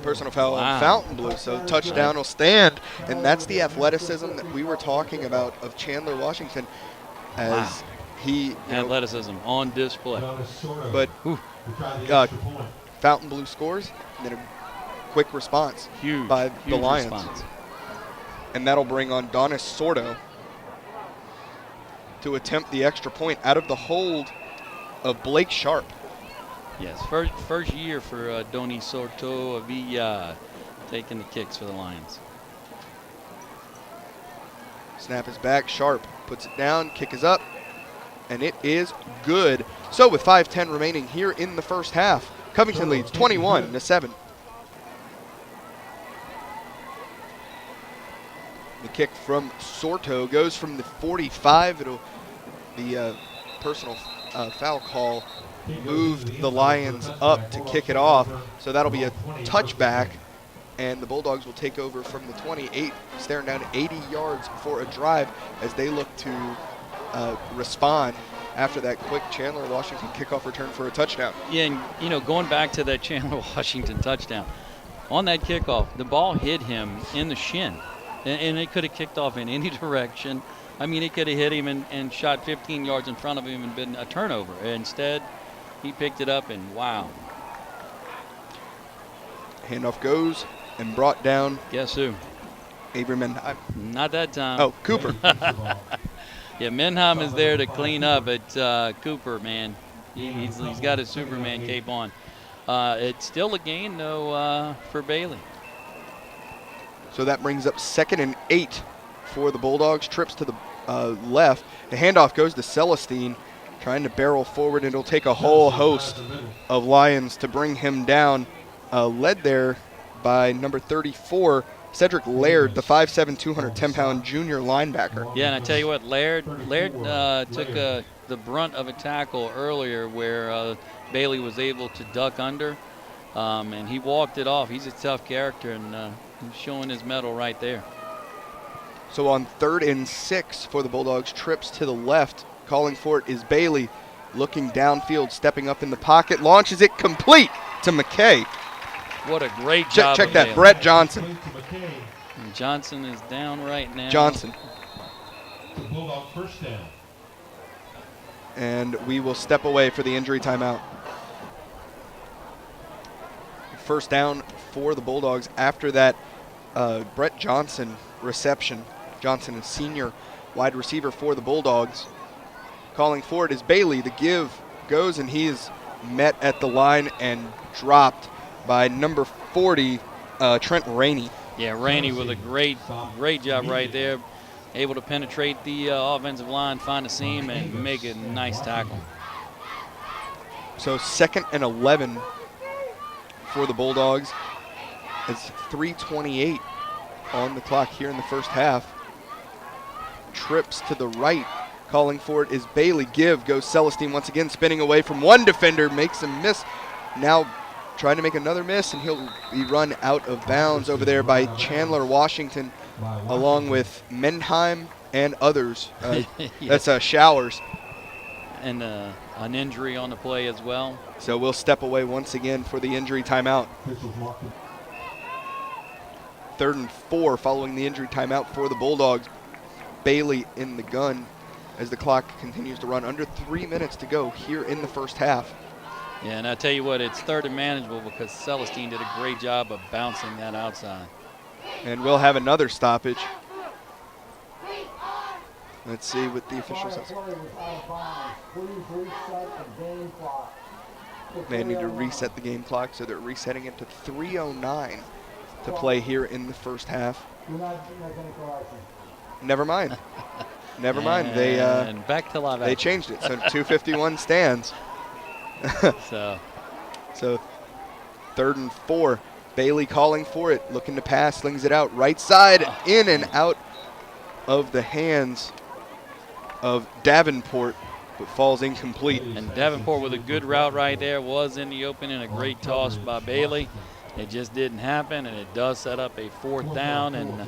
personal foul Wow. on Fountainbleau, so touchdown will stand. And that's the athleticism that we were talking about of Chandler Washington as he, athleticism on display. But Fountainbleau scores, and then a quick response Huge by the Lions. response. And that'll bring on Donis Sordo to attempt the extra point out of the hold of Blake Sharp. Yes, first year for Doni Sorto Avilla taking the kicks for the Lions. Snap is back, Sharp puts it down, kick is up, and it is good. So with 5:10 remaining here in the first half, Covington leads 21-7. The kick from Sorto goes from the 45. The personal foul call moved the Lions up to kick it off. So that'll be a touchback, and the Bulldogs will take over from the 28, staring down 80 yards for a drive as they look to respond after that quick Chandler Washington kickoff return for a touchdown. Yeah, and going back to that Chandler Washington touchdown, on that kickoff, the ball hit him in the shin, and it could have kicked off in any direction. I mean, it could have hit him and shot 15 yards in front of him and been a turnover. Instead, he picked it up, and wow. Handoff goes and brought down. Guess who? Avery Menheim. Not that time. Oh, Cooper. Yeah, Menheim is there to clean up, but Cooper, man, he's got his Superman cape on. It's still a gain, though, for Bailey. So that brings up 2nd and 8 for the Bulldogs. Trips to the left. The handoff goes to Celestine, trying to barrel forward, and it'll take a whole host of Lions to bring him down. Led there by number 34, Cedric Laird, the 5'7", 210-pound junior linebacker. Yeah, and I tell you what, Laird took the brunt of a tackle earlier where Bailey was able to duck under, and he walked it off. He's a tough character, and he's showing his mettle right there. So on 3rd and 6 for the Bulldogs, trips to the left. Calling for it is Bailey, looking downfield, stepping up in the pocket, launches it complete to McKay. What a great job. Check of that, Bailey. Brett Johnson. And Johnson is down right now. Johnson. The Bulldog first down. And we will step away for the injury timeout. First down for the Bulldogs after that Brett Johnson reception. Johnson is senior wide receiver for the Bulldogs. Calling for it is Bailey. The give goes, and he is met at the line and dropped by number 40, Trent Rainey. Yeah, Rainey with a great job right there. Able to penetrate the offensive line, find a seam, and make a nice tackle. So 2nd and 11 for the Bulldogs. It's 3:28 on the clock here in the first half. Trips to the right. Calling for it is Bailey. Give goes Celestine once again, spinning away from one defender, makes him miss. Now trying to make another miss, and he'll be run out of bounds over there by Chandler Washington, along with Menheim and others. That's Showers. And an injury on the play as well. So we'll step away once again for the injury timeout. 3rd and 4 following the injury timeout for the Bulldogs. Bailey in the gun as the clock continues to run. Under 3 minutes to go here in the first half. Yeah, and I tell you what, it's 3rd and manageable because Celestine did a great job of bouncing that outside. And we'll have another stoppage. Let's see what the official says. They need to reset the game clock, so they're resetting it to 3:09 to play here in the first half. Never mind. Never mind. And back to live they action. changed it, so 2:51 stands. So 3rd and 4. Bailey calling for it, looking to pass, slings it out right side, in and out of the hands of Davenport, but falls incomplete. And Davenport with a good route right there, was in the open, and a great toss by Bailey. It just didn't happen, and it does set up a 4th down. And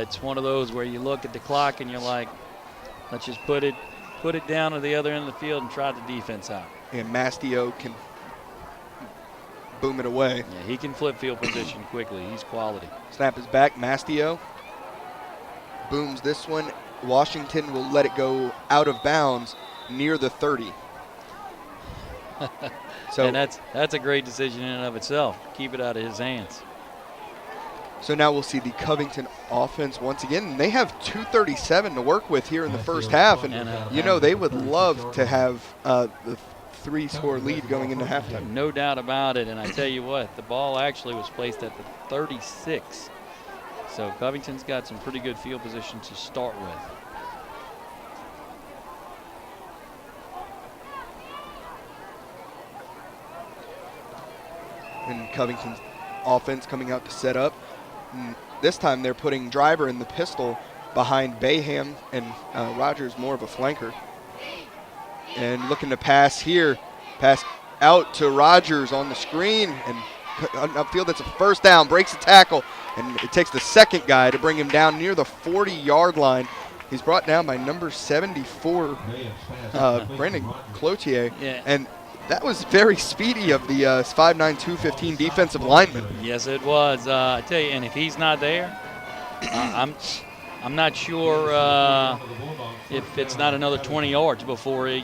it's one of those where you look at the clock and you're like, let's just put it down to the other end of the field and try the defense out. And Mastio can boom it away. Yeah, he can flip field position quickly. He's quality. Snap is back. Mastio booms this one. Washington will let it go out of bounds near the 30. So and that's a great decision in and of itself. Keep it out of his hands. So now we'll see the Covington offense once again. And they have 2:37 to work with here in the first half. And, you know, they would love to have the 3-score lead going into halftime. No doubt about it. And I tell you what, the ball actually was placed at the 36. So Covington's got some pretty good field position to start with. And Covington's offense coming out to set up. And this time they're putting Driver in the pistol behind Bayham, and Rogers more of a flanker. And looking to pass here. Pass out to Rogers on the screen. And upfield, that's a first down. Breaks the tackle. And it takes the second guy to bring him down near the 40-yard line. He's brought down by number 74, Brandon Cloutier. Yeah. And That was very speedy of the 5'9", 215 defensive lineman. Yes, it was. I tell you, and if he's not there, I'm not sure if it's not another 20 yards before he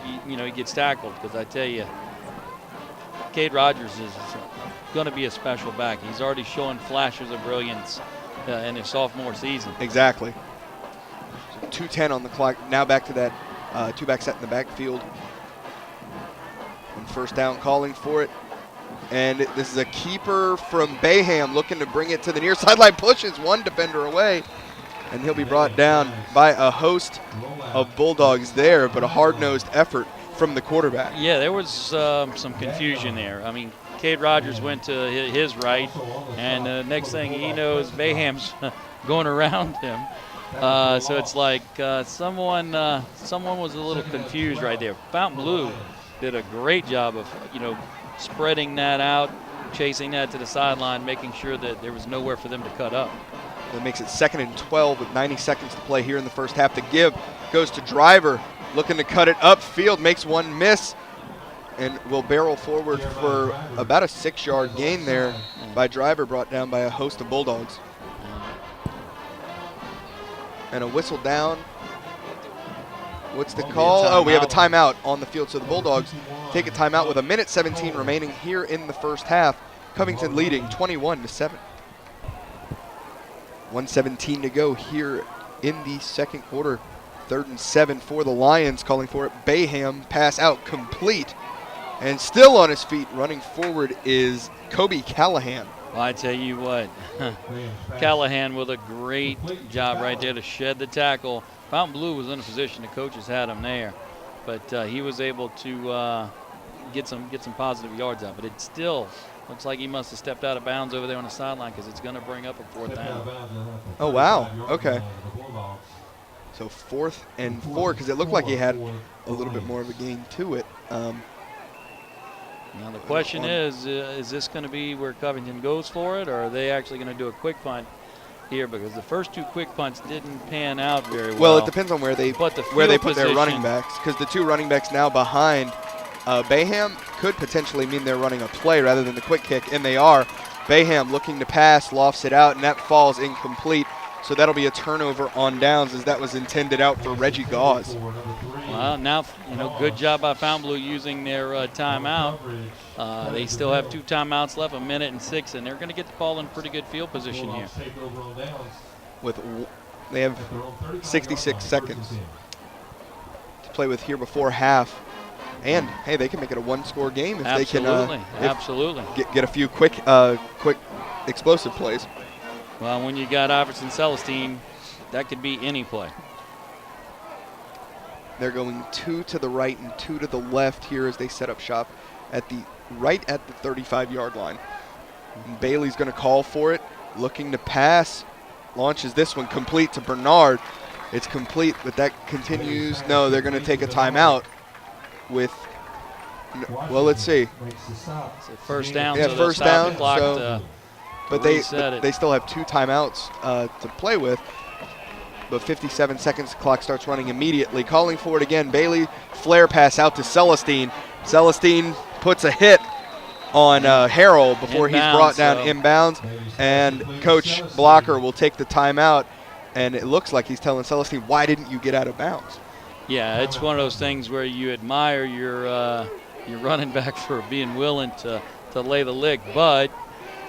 gets tackled. Because I tell you, Cade Rogers is going to be a special back. He's already showing flashes of brilliance in his sophomore season. Exactly. So 2:10 on the clock. Now back to that two-back set in the backfield. And first down, calling for it. And this is a keeper from Bayham looking to bring it to the near sideline. Pushes one defender away. And he'll be brought down by a host of Bulldogs there, but a hard-nosed effort from the quarterback. Yeah, there was some confusion there. I mean, Cade Rogers went to his right, and next thing he knows, Bayham's going around him. So it's like someone was a little confused right there. Fountainbleau did a great job of, spreading that out, chasing that to the sideline, making sure that there was nowhere for them to cut up. That makes it 2nd and 12 with 90 seconds to play here in the first half. The give goes to Driver, looking to cut it upfield, makes one miss, and will barrel forward for about a 6-yard gain there by Driver, brought down by a host of Bulldogs. And a whistle down. What's the call? Oh, we have a timeout on the field. So the Bulldogs take a timeout with 1:17 remaining here in the first half. Covington leading 21-7. 1:17 to go here in the second quarter. 3rd and 7 for the Lions, calling for it. Bayham, pass out, complete. And still on his feet, running forward, is Kobe Callahan. Well, I tell you what, Callahan with a great job right there to shed the tackle. Fountainbleau was in a position, the coaches had him there, but he was able to get some positive yards out. But it still looks like he must have stepped out of bounds over there on the sideline, because it's going to bring up a 4th down. Oh, wow. Okay. So 4th and 4, because it looked like he had a little bit more of a gain to it. Now the question is this going to be where Covington goes for it, or are they actually going to do a quick punt here? Because the first 2 quick punts didn't pan out very well. Well, it depends on where they put their position, running backs, because the 2 running backs now behind Bayham could potentially mean they're running a play rather than the quick kick, and they are. Bayham looking to pass, lofts it out, and that falls incomplete. So that'll be a turnover on downs, as that was intended out for Reggie Gauze. Well, now, good job by Fountainbleau using their timeout. They still have 2 timeouts left, 1:06, and they're going to get the ball in pretty good field position here. They have 66 seconds to play with here before half. And, hey, they can make it a 1-score game if they can absolutely get a few quick explosive plays. Well, when you got Iverson Celestine, that could be any play. They're going 2 to the right and 2 to the left here as they set up shop at the 35-yard line. And Bailey's going to call for it, looking to pass. Launches this one complete to Bernard. It's complete, but that continues. No, they're going to take a timeout with, well, let's see. It's a first down. Yeah, so first down. The clock but they still have 2 timeouts to play with. But 57 seconds, clock starts running immediately. Calling for it again, Bailey, flare pass out to Celestine. Celestine puts a hit on Harrell before he's brought down inbounds. And Coach Blocker will take the timeout. And it looks like he's telling Celestine, why didn't you get out of bounds? Yeah, it's one of those things where you admire your running back for being willing to lay the lick. But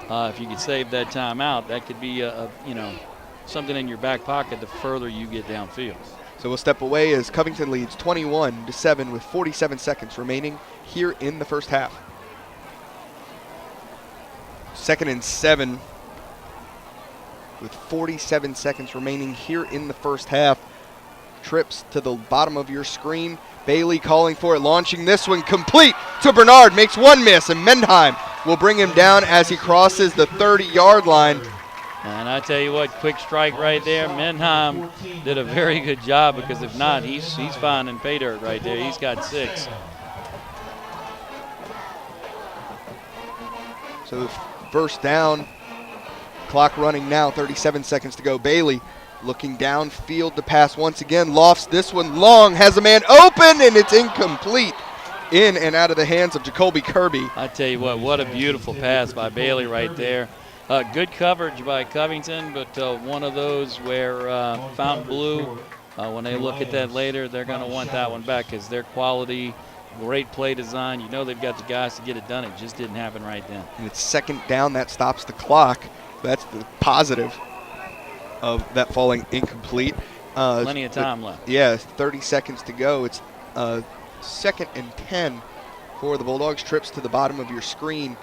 if you could save that timeout, that could be something in your back pocket the further you get downfield. So we'll step away as Covington leads 21-7 with 47 seconds remaining here in the first half. 2nd and 7 with 47 seconds remaining here in the first half. Trips to the bottom of your screen. Bailey calling for it, launching this one complete to Bernard, makes one miss, and Mendheim will bring him down as he crosses the 30-yard line. And I tell you what, quick strike right there. Mendheim did a very good job, because if not, he's finding pay dirt right there. He's got 6. So first down, clock running now, 37 seconds to go. Bailey looking downfield to pass once again, lofts this one long, has a man open, and it's incomplete. in and out of the hands of Jacoby Kirby. I tell you what a beautiful pass by Bailey right there. Good coverage by Covington, but one of those where Fountainbleau, when they look at that later, they're going to want that one back because their quality, great play design. You know they've got the guys to get it done. It just didn't happen right then. And it's second down. That stops the clock. That's the positive of that falling incomplete. Plenty of time left. Yeah, 30 seconds to go. It's 2nd and 10 for the Bulldogs. Trips to the bottom of your screen.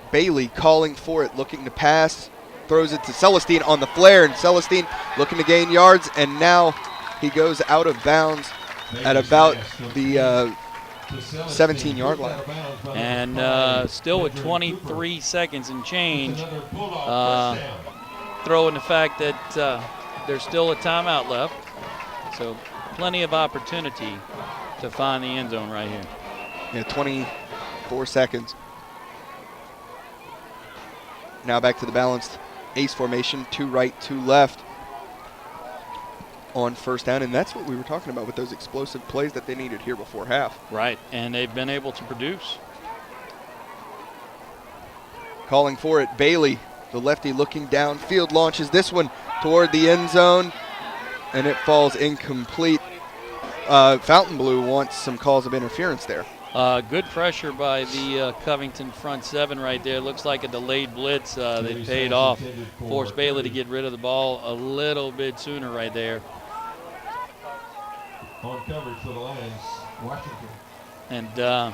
Bailey calling for it, looking to pass, throws it to Celestine on the flare, and Celestine looking to gain yards, and now he goes out of bounds at about the 17-yard line. And still with 23 seconds and change, throw in the fact that there's still a timeout left, so plenty of opportunity to find the end zone right here. Yeah, 24 seconds. Now back to the balanced ace formation, 2 right, 2 left on first down, and that's what we were talking about with those explosive plays that they needed here before half. Right, and they've been able to produce. Calling for it, Bailey, the lefty looking downfield, launches this one toward the end zone, and it falls incomplete. Fountainbleau wants some calls of interference there. Good pressure by the Covington front 7 right there. Looks like a delayed blitz. They paid off. Forced Bailey to get rid of the ball a little bit sooner right there. On coverage for the Lions, Washington. And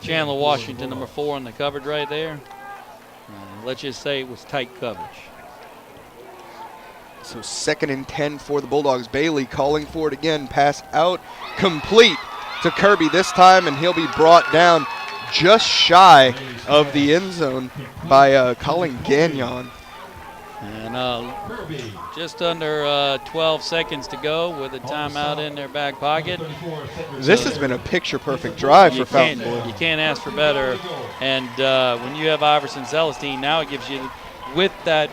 Chandler Washington, number 4 in the coverage right there. Let's just say it was tight coverage. So 2nd and 10 for the Bulldogs. Bailey calling for it again. Pass out, complete to Kirby this time, and he'll be brought down just shy of the end zone by Colin Gagnon. And just under 12 seconds to go with a timeout in their back pocket. This has been a picture-perfect drive for Fountainbleau. You can't ask for better. And when you have Iverson Celestine, now it gives you, with that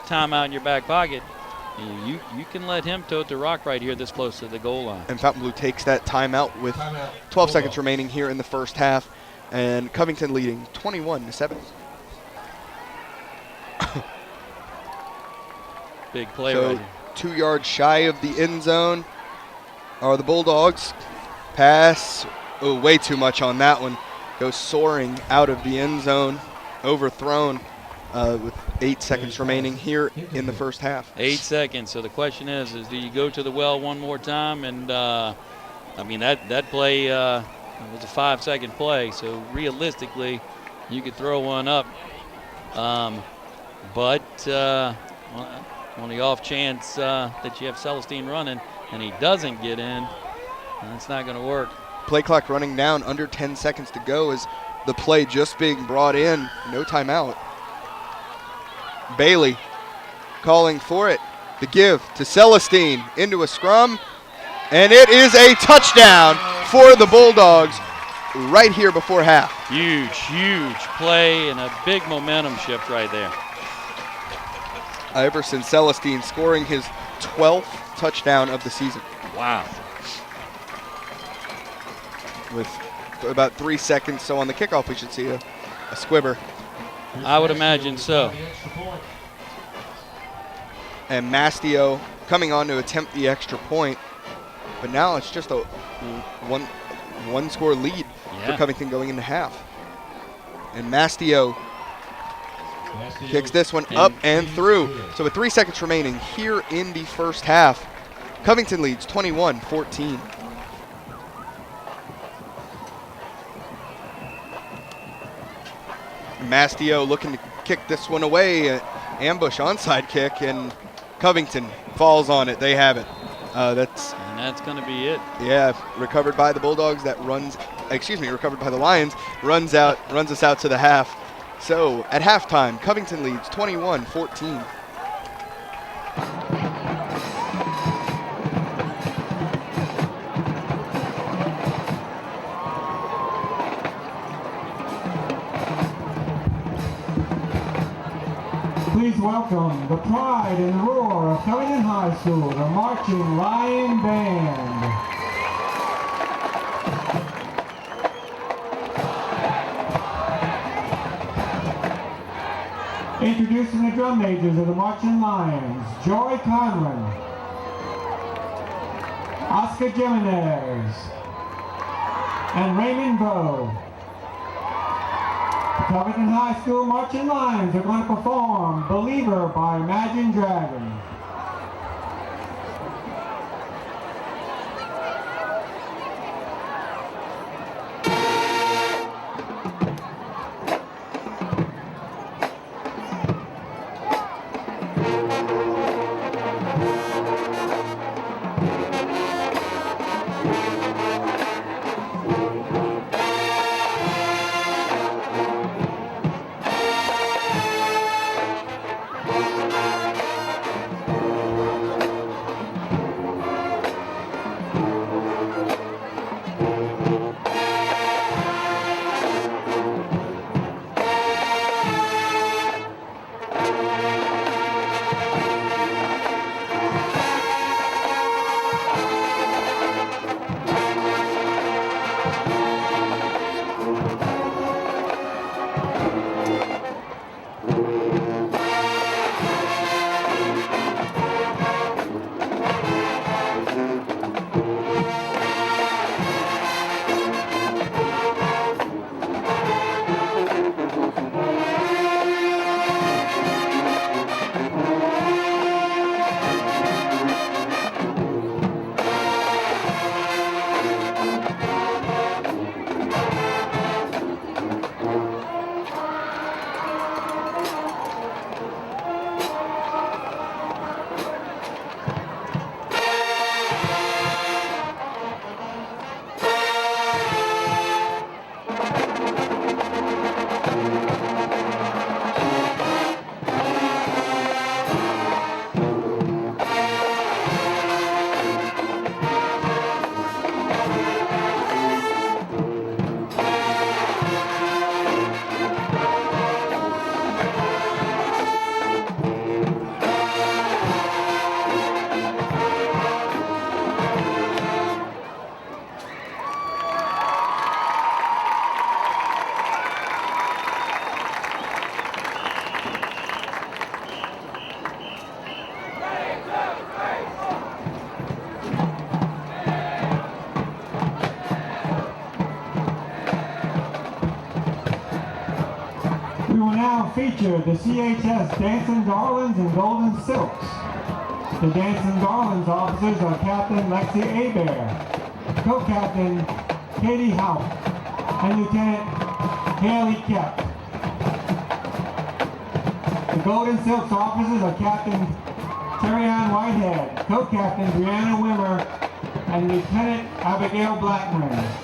timeout in your back pocket, you can let him tote the rock right here this close to the goal line. And Fountainbleau takes that timeout with 12 seconds remaining here in the first half, and Covington leading 21-7. Big play so right here. 2 yards shy of the end zone are the Bulldogs. Pass, way too much on that one. Goes soaring out of the end zone, overthrown with 8 seconds remaining here in the first half. 8 seconds. So the question is do you go to the well one more time? And I mean that play was a 5-second play. So realistically, you could throw one up. But on the off chance that you have Celestine running and he doesn't get in, that's not going to work. Play clock running down, under 10 seconds to go as the play just being brought in. No timeout. Bailey calling for it. The give to Celestine into a scrum, and it is a touchdown for the Bulldogs right here before half. Huge play and a big momentum shift right there. Iverson Celestine scoring his 12th touchdown of the season. Wow. With about 3 seconds, so on the kickoff we should see a squibber. I would imagine so. And Mastio coming on to attempt the extra point, but now it's just a one score lead for Covington going into half. And Mastio kicks this one up and through. So with 3 seconds remaining here in the first half, Covington leads 21-14. Mastio looking to kick this one away, ambush onside kick, and Covington falls on it. They have it. And that's going to be it. Yeah, recovered by the Bulldogs. Recovered by the Lions. Runs us out to the half. So at halftime, Covington leads 21-14. Please welcome the pride and roar of Covington High School, the Marching Lion Band. Introducing the drum majors of the Marching Lions, Joy Conlon, Oscar Jimenez, and Raymond Bowe. The Covington High School Marching Lions are going to perform Believer by Imagine Dragons. We will now feature the CHS Dancing Garlands and Golden Silks. The Dancing Garlands officers are Captain Lexi Hebert, Co-Captain Katie Houck, and Lieutenant Haley Kepp. The Golden Silks officers are Captain Terry Ann Whitehead, Co-Captain Brianna Wimmer, and Lieutenant Abigail Blackman.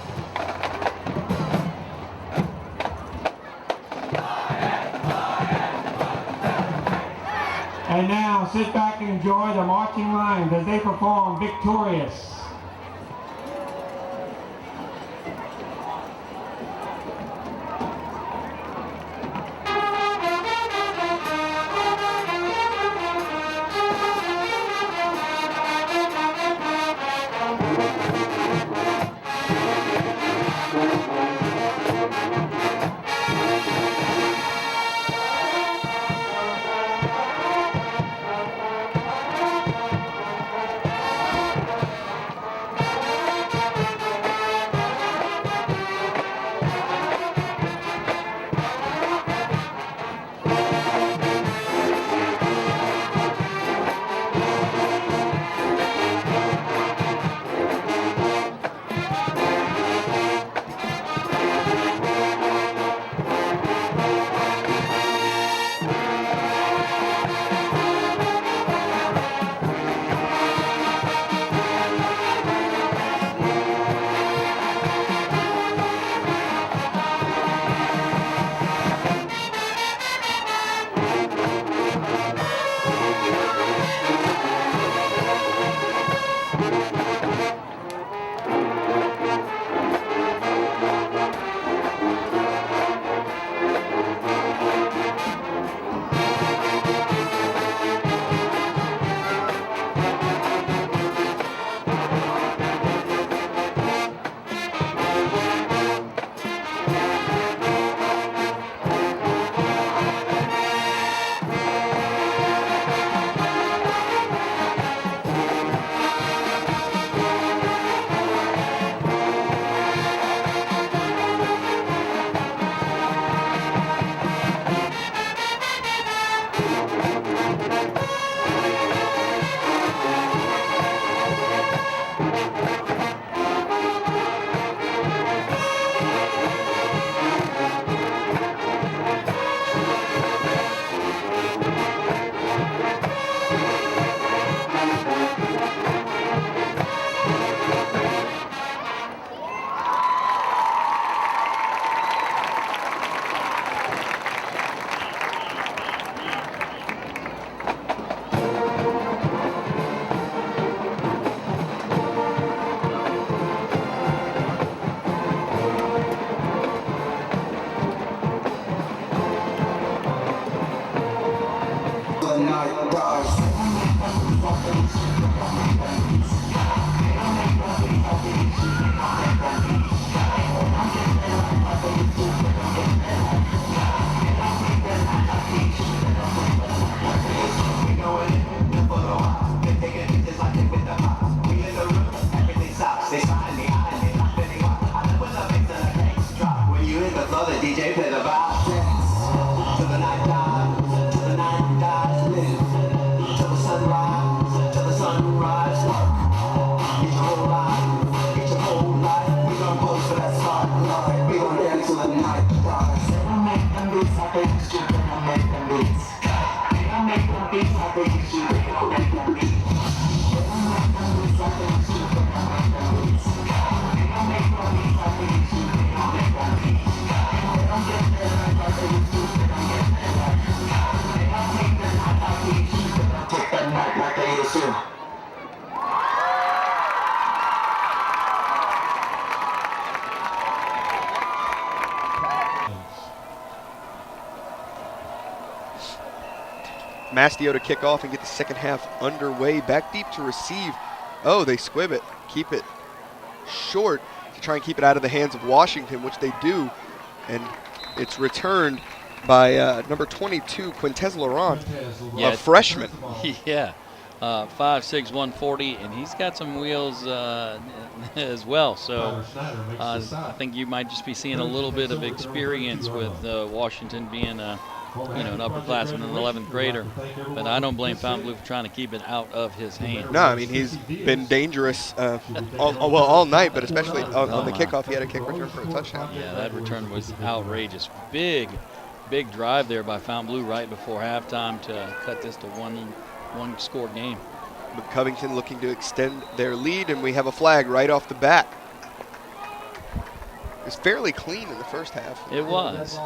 And now, sit back and enjoy the marching lines as they perform Victorious. Mastio to kick off and get the second half underway. Back deep to receive. Oh, they squib it. Keep it short to try and keep it out of the hands of Washington, which they do. And it's returned by number 22, Quintez Laurent, a freshman. Yeah, 5'6", 140, and he's got some wheels as well. So I think you might just be seeing a little bit of experience with Washington being an upperclassman, an 11th grader. But I don't blame Fountainbleau for trying to keep it out of his hands. No, I mean, he's been dangerous all night, but especially on the kickoff. He had a kick return for a touchdown. Yeah, that return was outrageous. Big drive there by Fountainbleau right before halftime to cut this to one score game. But Covington looking to extend their lead, and we have a flag right off the bat. It was fairly clean in the first half. It was.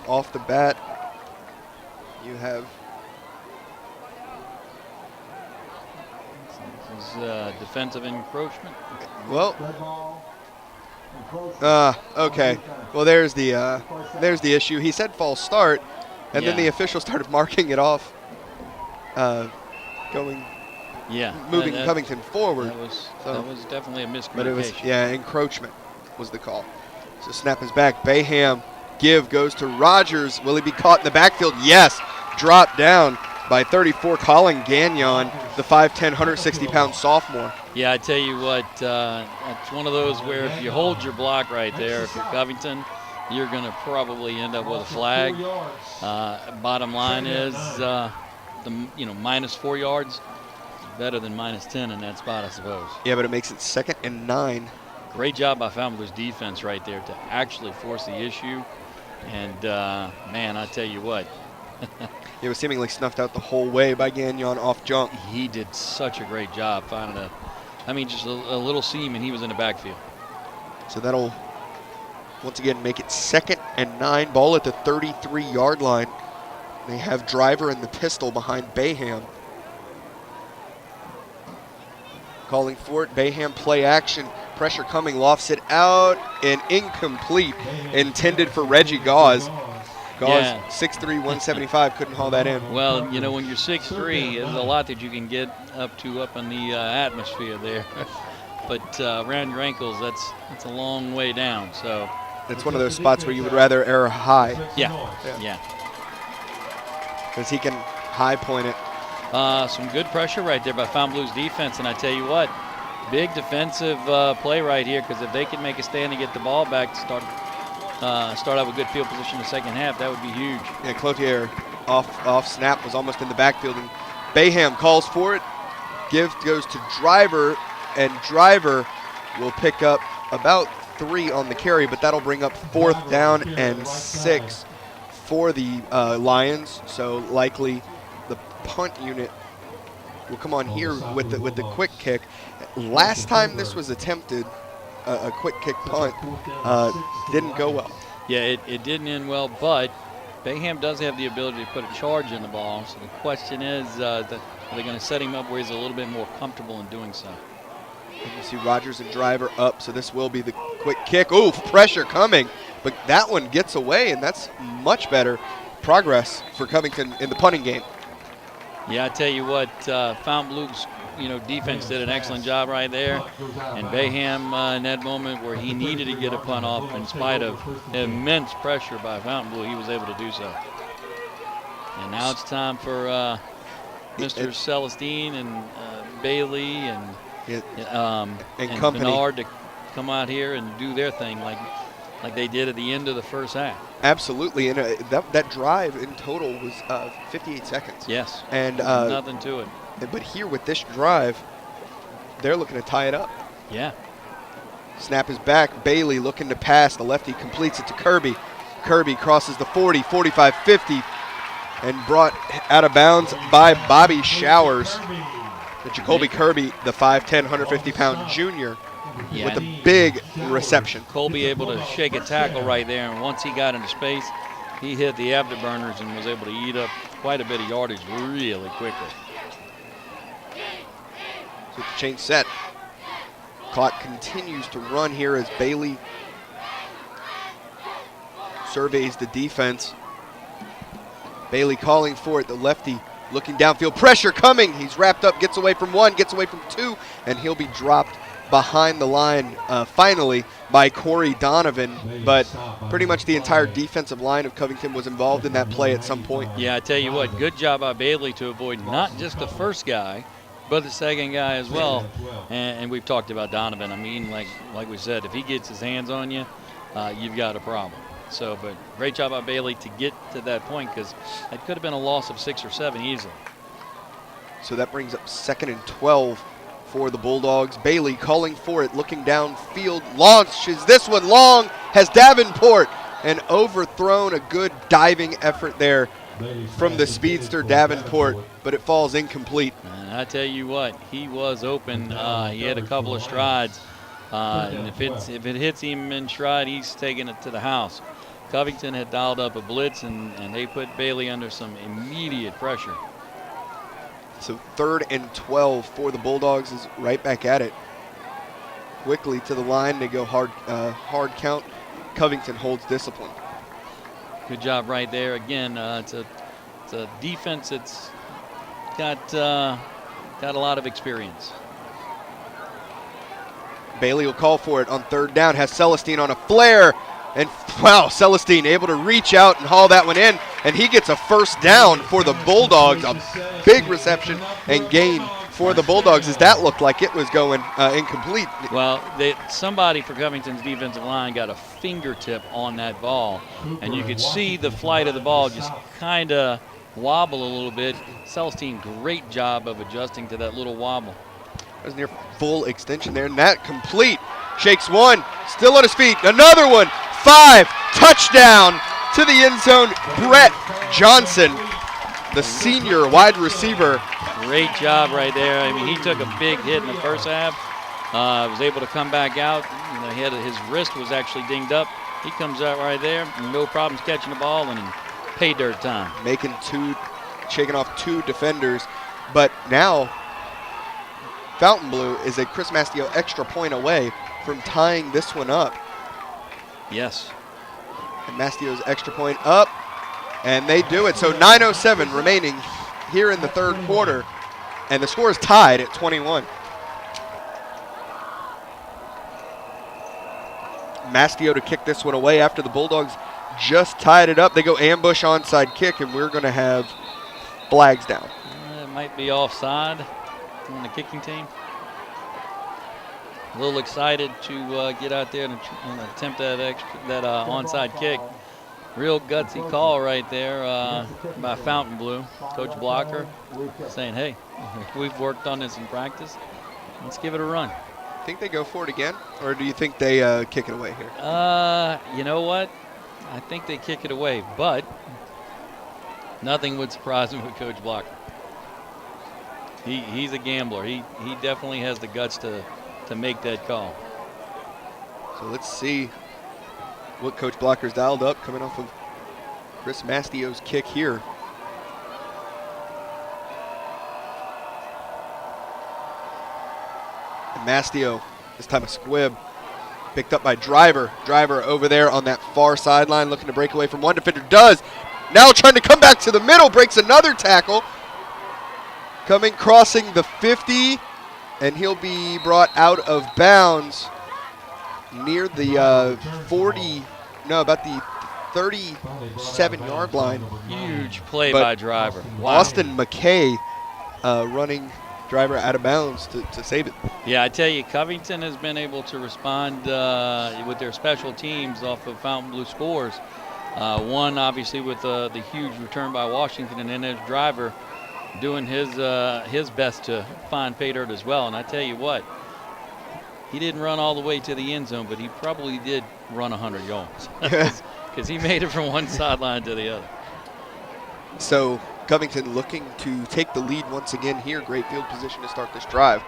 Off the bat, you have this is defensive encroachment. Well, okay. Well, there's the issue. He said false start, and then the official started marking it off, moving Covington forward. That was definitely a miscommunication. But it was, encroachment was the call. So snap is back. Bayham goes to Rogers. Will he be caught in the backfield? Yes. Dropped down by 34, Colin Gagnon, the 5'10", 160-pound sophomore. Yeah, I tell you what, it's one of those where if you hold your block right there, if you're Covington, you're going to probably end up with a flag. Bottom line is, minus 4 yards is better than minus 10 in that spot, I suppose. Yeah, but it makes it 2nd and 9. Great job by Fountainbleau's defense right there to actually force the issue. And, man, I tell you what. It was seemingly snuffed out the whole way by Gagnon off jump. He did such a great job finding just a little seam, and he was in the backfield. So that'll, once again, make it 2nd and 9. Ball at the 33-yard line. They have Driver in the pistol behind Bayham. Calling for it. Bayham play action. Pressure coming. Lofts it out and incomplete. Intended for Reggie Gauze. Gauze, 6'3", 175, couldn't haul that in. Well, when you're 6'3", there's a lot that you can get up in the atmosphere there. But around your ankles, that's a long way down. So it's one of those spots where you would rather err high. Yeah. Because he can high point it. Some good pressure right there by Fountainbleau's defense, and I tell you what, big defensive play right here, because if they can make a stand and get the ball back to start out with good field position in the second half, that would be huge. Yeah, Cloutier off snap was almost in the backfield, and Bayham calls for it. Give goes to Driver, and Driver will pick up about 3 on the carry, but that'll bring up 4th down and 6 for the Lions. So likely the punt unit will come on here with the quick kick. Last time this was attempted, a quick kick punt, didn't go well. Yeah, it didn't end well, but Bayham does have the ability to put a charge in the ball. So the question is, are they going to set him up where he's a little bit more comfortable in doing so? You see Rogers and Driver up, so this will be the quick kick. Ooh, pressure coming, but that one gets away, and that's much better progress for Covington in the punting game. Yeah, I tell you what, Fountainbleau's defense did an excellent job right there, and Bayham in that moment where he needed to get a punt off in spite of immense pressure by Fountainbleau, he was able to do so. And now it's time for Mr. Celestine and Bailey and company Bernard to come out here and do their thing. Like like they did at the end of the first half. Absolutely, and that drive in total was 58 seconds. Yes, and nothing to it. But here with this drive, they're looking to tie it up. Yeah. Snap is back. Bailey looking to pass. The lefty completes it to Kirby. Kirby crosses the 40, 45, 50, and brought out of bounds by Bobby Showers. Jacoby Kirby, the 5'10", 150-pound junior, with a big reception. Colby able to shake a tackle right there, and once he got into space, he hit the afterburners and was able to eat up quite a bit of yardage really quickly. So the change set. Clock continues to run here as Bailey surveys the defense. Bailey calling for it, the lefty looking downfield, pressure coming. He's wrapped up, gets away from one, gets away from two, and he'll be dropped behind the line finally by Corey Donovan. But pretty much the entire defensive line of Covington was involved in that play at some point. Yeah, I tell you what, good job by Bailey to avoid not just the first guy, but the second guy as well. And we've talked about Donovan. I mean, like we said, if he gets his hands on you, you've got a problem. So, but great job by Bailey to get to that point, because it could have been a loss of 6 or 7 easily. So that brings up 2nd and 12 for the Bulldogs. Bailey calling for it, looking downfield, launches this one long, has Davenport, and overthrown. A good diving effort there from the speedster Davenport, but it falls incomplete. And I tell you what, he was open. He had a couple of strides, and if it hits him in stride, he's taking it to the house. Covington had dialed up a blitz, and they put Bailey under some immediate pressure. So 3rd and 12 for the Bulldogs is right back at it. Quickly to the line, they go hard count. Covington holds discipline. Good job right there. Again, it's a defense that's got a lot of experience. Bailey will call for it on 3rd down, has Celestine on a flare, and wow, Celestine able to reach out and haul that one in, and he gets a 1st down for the Bulldogs. A big reception and gain for the Bulldogs, as that looked like it was going incomplete. Well, somebody for Covington's defensive line got a fingertip on that ball, and you could see the flight of the ball just kind of wobble a little bit. Celestine, great job of adjusting to that little wobble. It was near full extension there, and that complete. Shakes one, still on his feet, another one, 5, touchdown to the end zone. Brett Johnson, the senior wide receiver. Great job right there. I mean, he took a big hit in the first half. Was able to come back out. You know, his wrist was actually dinged up. He comes out right there, no problems catching the ball, and in pay dirt time. Shaking off 2 defenders, but now Fountainbleau is a Chris Mastio extra point away from tying this one up. Yes. And Mastio's extra point up, and they do it. So 9:07 remaining here in the 3rd quarter, and the score is tied at 21. Mastio to kick this one away after the Bulldogs just tied it up. They go ambush onside kick, and we're going to have flags down. It might be offside on the kicking team. A little excited to get out there and attempt that onside kick. Real gutsy call right there by Fountainbleau. Coach Blocker saying, hey, we've worked on this in practice. Let's give it a run. Think they go for it again, or do you think they kick it away here? You know what? I think they kick it away, but nothing would surprise me with Coach Blocker. He's a gambler. He definitely has the guts to make that call. So let's see what Coach Blocker's dialed up coming off of Chris Mastio's kick here. And Mastio, this time a squib, picked up by Driver. Driver over there on that far sideline looking to break away from one defender. Does. Now trying to come back to the middle, breaks another tackle. Crossing the 50, and he'll be brought out of bounds near the about the 37-yard line. Huge play by Driver. Wow. Austin McKay driver out of bounds to save it. Yeah, I tell you, Covington has been able to respond with their special teams off of Fountainbleau scores. One, obviously, with the huge return by Washington, and then his driver doing his best to find pay dirt as well. And I tell you what, he didn't run all the way to the end zone, but he probably did run 100 yards because he made it from one sideline to the other. So Covington looking to take the lead once again here. Great field position to start this drive.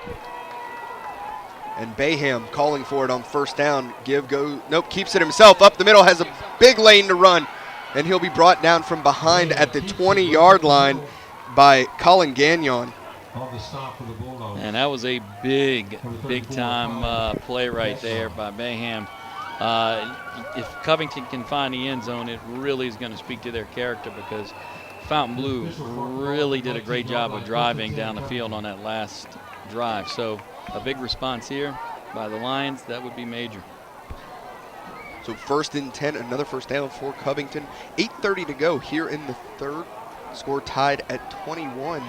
And Bayham calling for it on first down. Nope, keeps it himself. Up the middle, has a big lane to run. And he'll be brought down from behind at the 20-yard line by Colin Gagnon. On the stop for the Bulldogs. And that was a big time play right there by Bayham. If Covington can find the end zone, it really is going to speak to their character, because Fountainbleau really did a great job of driving down the field on that last drive. So a big response here by the Lions. That would be major. So 1st and 10, another first down for Covington. 8:30 to go here in the third. Score tied at 21.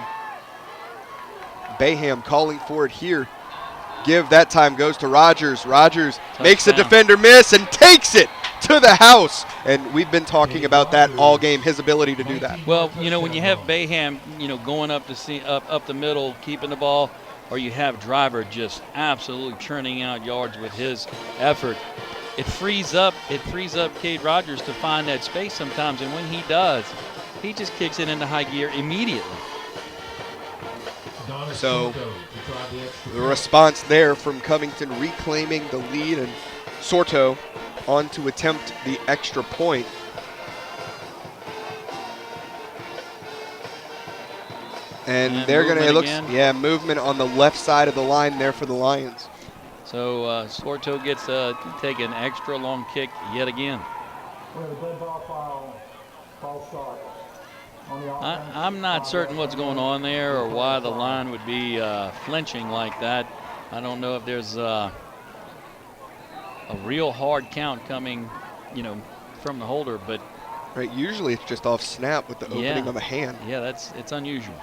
Bayham calling for it here. Give that time goes to Rogers. Rogers makes a defender miss and takes it to the house. And we've been talking about that all game, his ability to do that. Well, you know, when you have Bayham, you know, going up the middle, keeping the ball, or you have Driver just absolutely churning out yards with his effort, it frees up Cade Rogers to find that space sometimes. And when he does, he just kicks it into high gear immediately. So the response there from Covington reclaiming the lead, and Sorto on to attempt the extra point. And they're going to, movement on the left side of the line there for the Lions. So Sorto gets to take an extra long kick yet again. I'm not certain what's going on there or why the line would be flinching like that. I don't know if there's a real hard count coming, you know, from the holder, but right. Usually it's just off snap with the opening of a hand. Yeah, it's unusual.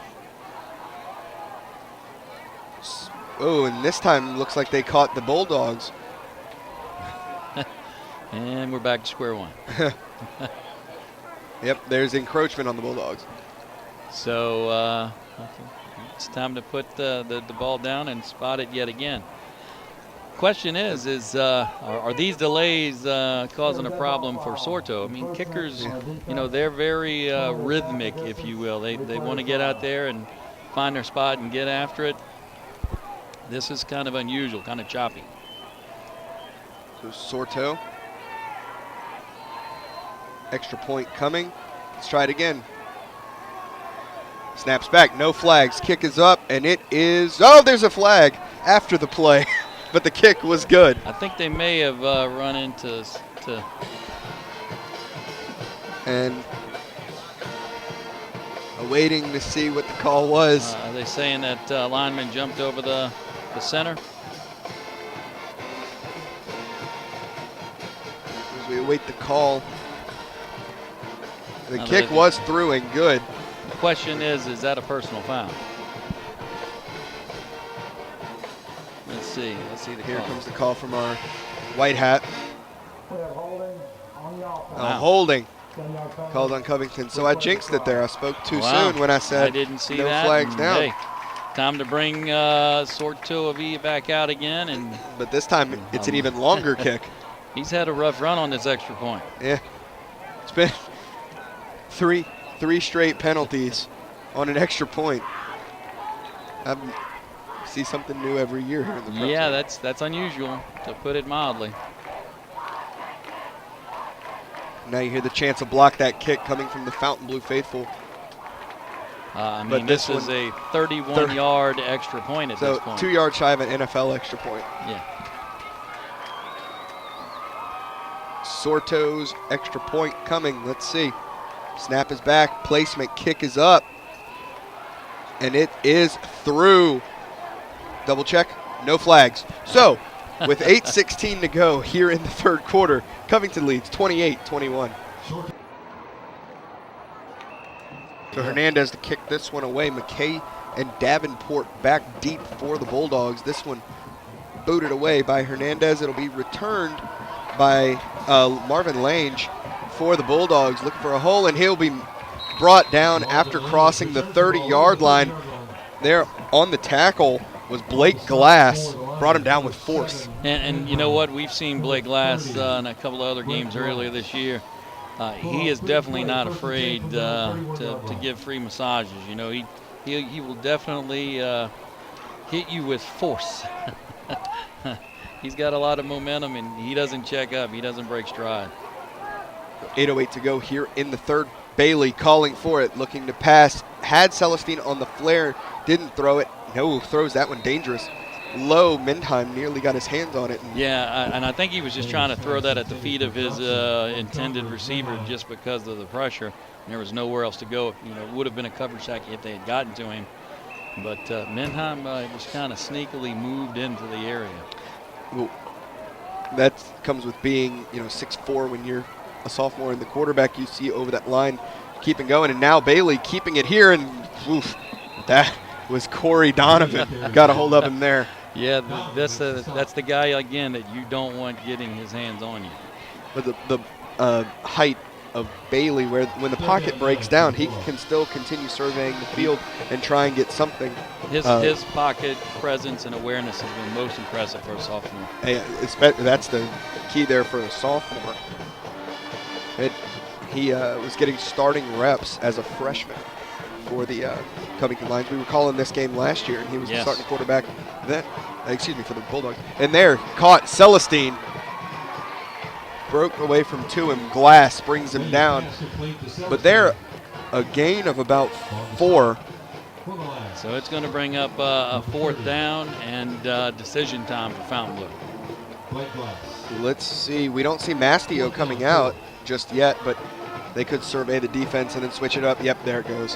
Oh, and this time looks like they caught the Bulldogs. And we're back to square one. Yep, there's encroachment on the Bulldogs. So it's time to put the ball down and spot it yet again. Question is are these delays causing a problem for Sorto? I mean, kickers, you know, they're very rhythmic, if you will. They want to get out there and find their spot and get after it. This is kind of unusual, kind of choppy. So Sorto. Extra point coming. Let's try it again. Snaps back, no flags. Kick is up, and it is, there's a flag after the play, but the kick was good. I think they may have run into. And awaiting to see what the call was. Are they saying that lineman jumped over the center? As we await the call. The kick was through and good. The question is that a personal foul? Let's see the Here call. comes the call from our white hat. Holding called on Covington. So I jinxed it there. I spoke too soon when I said I didn't see no that. flags down. Hey, time to bring Sorto Avia back out again, but this time it's an even longer kick. He's had a rough run on this extra point. Yeah, it's been three straight penalties on an extra point. I see something new every year here in the PrepZone. Yeah, that's unusual, to put it mildly. Now you hear the chance to block that kick coming from the Fountainbleau faithful. I mean, this is a 31-yard extra point at this point. So 2 yards shy of an NFL extra point. Yeah. Sorto's extra point coming. Let's see. Snap is back. Placement. Kick is up. And it is through. Double check. No flags. So with 8:16 to go here in the third quarter, Covington leads 28-21. So Hernandez to kick this one away. McKay and Davenport back deep for the Bulldogs. This one booted away by Hernandez. It'll be returned by Marvin Lange for the Bulldogs, looking for a hole, and he'll be brought down after crossing the 30-yard line. There on the tackle was Blake Glass, brought him down with force. And you know what? We've seen Blake Glass in a couple of other games earlier this year. He is definitely not afraid to give free massages. You know, he will definitely hit you with force. He's got a lot of momentum, and he doesn't check up. He doesn't break stride. 8:08 to go here in the third. Bailey calling for it, looking to pass. Had Celestine on the flare, didn't throw it. No, throws that one dangerous. Low, Mendheim nearly got his hands on it. Yeah, and I think he was just trying to throw that at the feet of his intended receiver just because of the pressure. And there was nowhere else to go. You know, it would have been a cover sack if they had gotten to him. But Mendheim was kind of sneakily moved into the area. Well, that comes with being, 6'4" when you're a sophomore, and the quarterback you see over that line keeping going. And now Bailey keeping it here, and oof, that was Corey Donovan. Got a hold of him there. Yeah, that's the guy, again, that you don't want getting his hands on you. But the height of Bailey, where when the pocket breaks down, he can still continue surveying the field and try and get something. His pocket presence and awareness has been most impressive for a sophomore. That's the key there for a sophomore. He was getting starting reps as a freshman for the Covington Lions. We were calling this game last year, and he was the starting quarterback then. For the Bulldogs. And there, caught Celestine. Broke away from him. Glass brings him down. But there, a gain of about 4. So it's going to bring up a 4th down and decision time for Fountainbleau. Let's see. We don't see Mastio coming out just yet, but they could survey the defense and then switch it up. Yep, there it goes.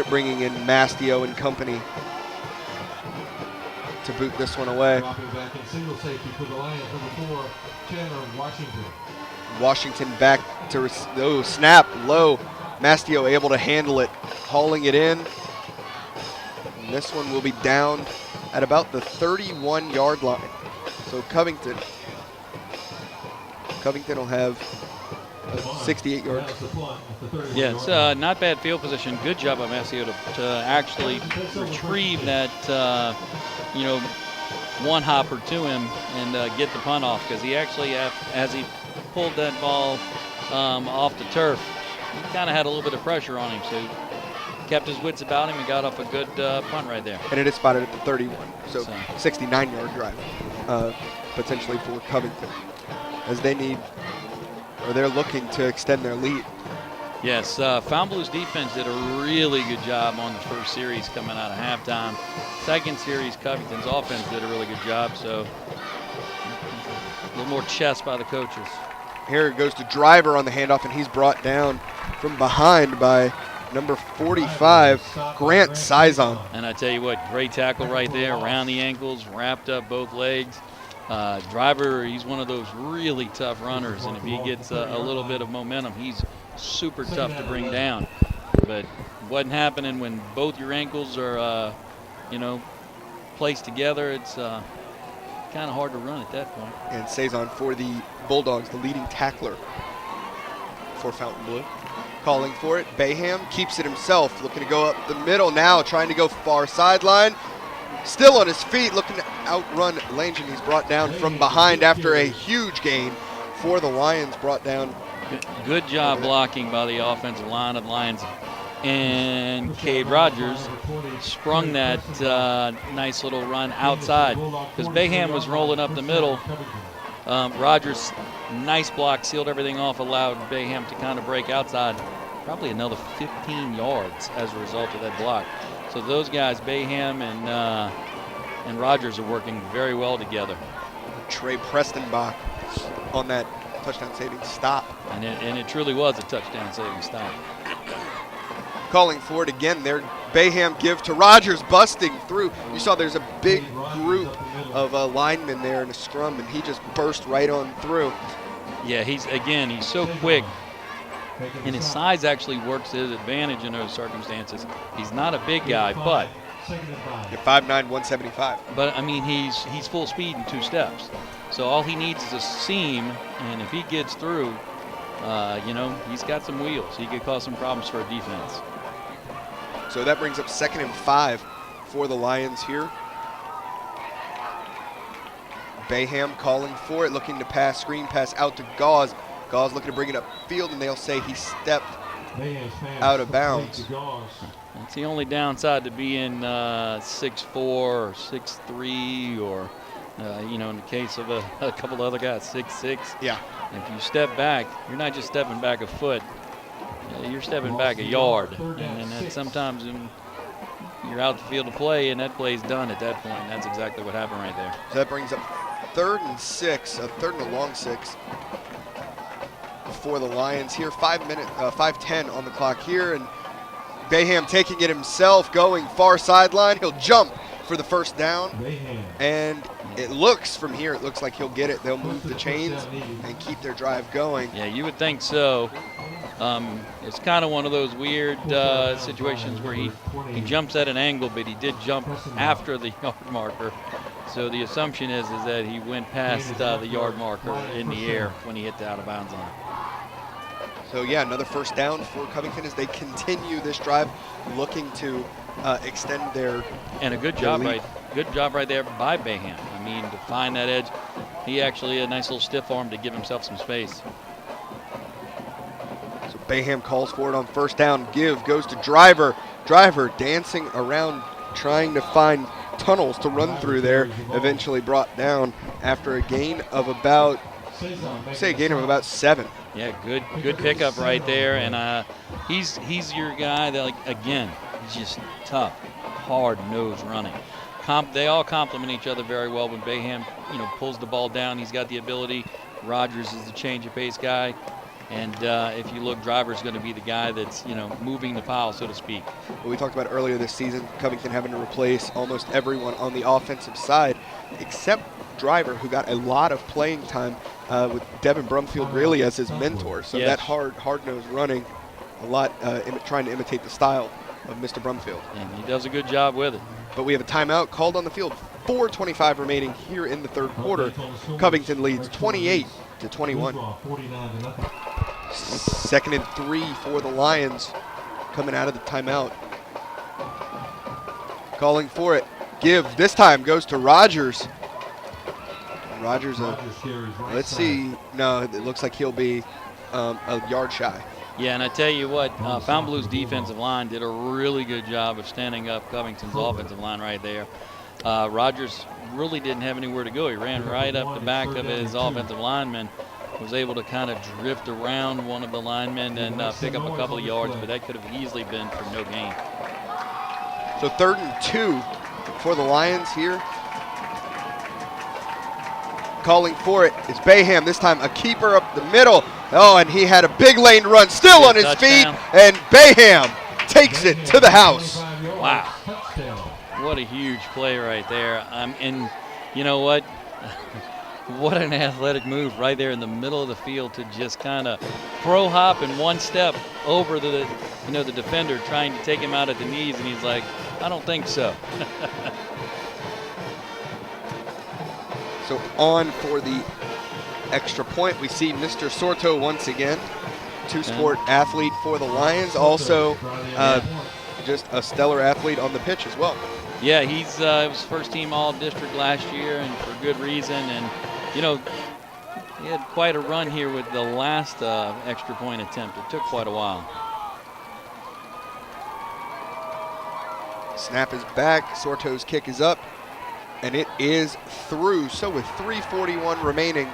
Bringing in Mastio and company to boot this one away. Washington back to snap low. Mastio able to handle it, hauling it in. And this one will be down at about the 31-yard line. So Covington will have 68 yards. Yeah, it's not bad field position. Good job by Mastio to actually retrieve that, one hopper to him and get the punt off, because he actually, as he pulled that ball off the turf, he kind of had a little bit of pressure on him, so he kept his wits about him and got off a good punt right there. And it is spotted at the 31, so 69-yard drive potentially for Covington, as they're looking to extend their lead. Yes, Fountainbleau's defense did a really good job on the first series coming out of halftime. Second series, Covington's offense did a really good job, so a little more chest by the coaches. Here it goes to Driver on the handoff, and he's brought down from behind by number 45, Grant Sizon. And I tell you what, great tackle right there, around the ankles, wrapped up both legs. Driver, he's one of those really tough runners, and if he gets a little bit of momentum, he's super tough to bring down. But wasn't happening when both your ankles are, placed together. It's kind of hard to run at that point. And Saison for the Bulldogs, the leading tackler for Fountainbleau. Calling for it. Bayham keeps it himself, looking to go up the middle now, trying to go far sideline. Still on his feet, looking to outrun Lange, and he's brought down from behind after a huge gain for the Lions, brought down. Good job blocking by the offensive line of the Lions. And Cade Rogers sprung that nice little run outside, because Bayham was rolling up the middle. Rogers, nice block, sealed everything off, allowed Bayham to kind of break outside. Probably another 15 yards as a result of that block. So those guys, Bayham and Rogers, are working very well together. Trey Prestonbach on that touchdown-saving stop. And it truly was a touchdown-saving stop. Calling for it again there. Bayham give to Rogers, busting through. You saw there's a big group of linemen there in a scrum, and he just burst right on through. Yeah, he's so quick. And his size actually works to his advantage in those circumstances. He's not a big guy, but You're 5'9", 175. But I mean, he's full speed in 2 steps. So all he needs is a seam, and if he gets through, you know, he's got some wheels. He could cause some problems for a defense. So that brings up 2nd and 5 for the Lions here. Bayham calling for it, looking to pass, screen pass out to Gauze. Gauze looking to bring it upfield, and they'll say he stepped out of bounds. That's the only downside to being 6'4" or 6'3", or you know, in the case of a couple other guys, 6'6". Yeah. If you step back, you're not just stepping back a foot, you're stepping back a yard. And that sometimes you're out the field to play, and that play's done at that point. That's exactly what happened right there. So that brings up 3rd and 6, a 3rd and a long 6 for the Lions here. 5:10 on the clock here, and Bayham taking it himself, going far sideline. He'll jump for the first down, and it looks from here, it looks like he'll get it. They'll move the chains and keep their drive going. Yeah, you would think so. It's kind of one of those weird situations where he jumps at an angle, but he did jump after the yard marker. So the assumption is that he went past the yard marker in the air when he hit the out of bounds line. So yeah, another first down for Covington as they continue this drive, looking to extend their and a good job right there by Bayham. I mean, to find that edge, he actually a nice little stiff arm to give himself some space. So Bayham calls for it on first down. Give goes to Driver. Driver dancing around, trying to find tunnels to run through there. Eventually brought down after a gain of about, say a gain of about 7. Yeah, good pickup right there, and he's your guy that, like, again, he's just tough, hard-nosed running. They all complement each other very well. When Bayham, you know, pulls the ball down, he's got the ability. Rogers is the change of pace guy, and if you look, Driver's going to be the guy that's, you know, moving the pile, so to speak. Well, we talked about earlier this season, Covington having to replace almost everyone on the offensive side, except Driver, who got a lot of playing time with Devin Brumfield really as his mentor. So yes, that hard-nosed running, a lot trying to imitate the style of Mr. Brumfield. And he does a good job with it. But we have a timeout called on the field. 4:25 remaining here in the third quarter. Covington leads 28-21. 2nd and 3 for the Lions coming out of the timeout. Calling for it. Give this time goes to Rogers. Rogers, let's see. No, it looks like he'll be a yard shy. Yeah, and I tell you what, Fountainbleau's defensive line did a really good job of standing up Covington's offensive line right there. Rogers really didn't have anywhere to go. He ran right up the back of his offensive lineman, was able to kind of drift around one of the linemen and pick up a couple of yards, but that could have easily been for no gain. So 3rd and 2 for the Lions here. Calling for it is Bayham, this time a keeper up the middle. Oh, and he had a big lane run, still on his feet, and Bayham takes it to the house. Wow. What a huge play right there. And you know what? What an athletic move right there in the middle of the field to just kind of pro hop in one step over the defender, trying to take him out at the knees, and he's like, I don't think so. So on for the extra point, we see Mr. Sorto once again, two-sport athlete for the Lions, also just a stellar athlete on the pitch as well. Yeah, he was first-team All-District last year, and for good reason. And, you know, he had quite a run here with the last extra point attempt. It took quite a while. Snap is back, Sorto's kick is up, and it is through. So with 3:41 remaining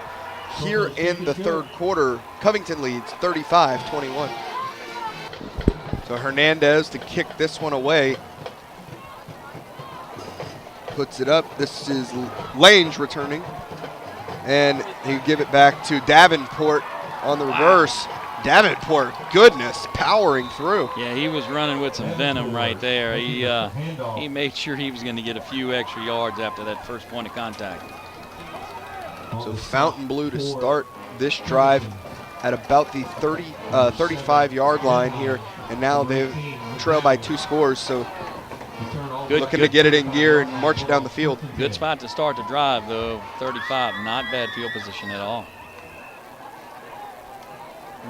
here in the third quarter, Covington leads 35-21. So Hernandez to kick this one away. Puts it up. This is Lange returning. And he give it back to Davenport on the reverse. Davenport, goodness, powering through. Yeah, he was running with some venom right there. He made sure he was going to get a few extra yards after that first point of contact. So Fountainbleau to start this drive at about the 35-yard line here, and now they've trailed by 2 scores, so looking to get it in gear and march it down the field. Good spot to start the drive, though. 35, not bad field position at all.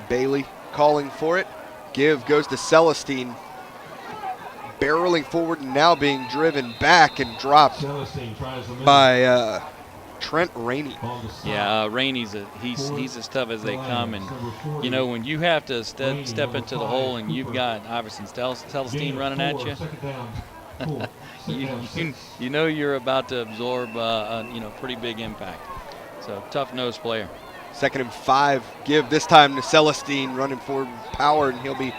Bailey calling for it. Give goes to Celestine. Barreling forward and now being driven back and dropped Celestine tries the middle. by Trent Rainey. Yeah, Rainey's he's as tough as they come, and you know when you have to step into the hole and you've got Iverson Celestine running at you, you know you're about to absorb a pretty big impact. So tough nose player. 2nd and 5. Give this time to Celestine running forward with power, and he'll be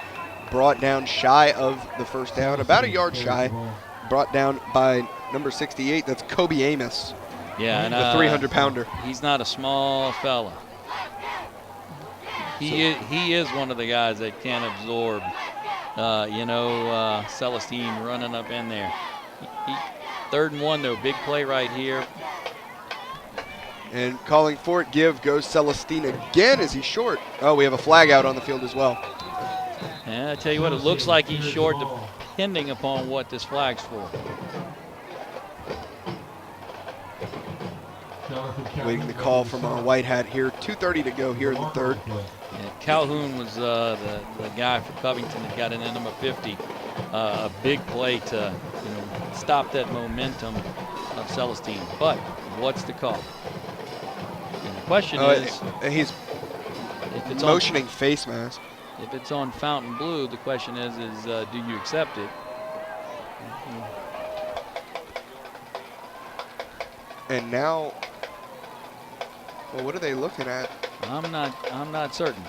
brought down shy of the first down, about a yard shy. Brought down by number 68. That's Kobe Amos. Yeah, and the 300-pounder. He's not a small fella. He is one of the guys that can absorb, Celestine running up in there. 3rd and 1 though, big play right here. And calling for it, Give goes Celestine again. Is he short? Oh, we have a flag out on the field as well. Yeah, I tell you what, it looks like he's short depending upon what this flag's for. Waiting the call from our white hat here. 2:30 to go here in the 3rd. Yeah, Calhoun was the guy for Covington that got in at number 50. A big play to stop that momentum of Celestine. But what's the call? And the question is, he's if it's motioning face mask. If it's on Fountainbleau, the question is do you accept it? And now, well, what are they looking at? I'm not certain.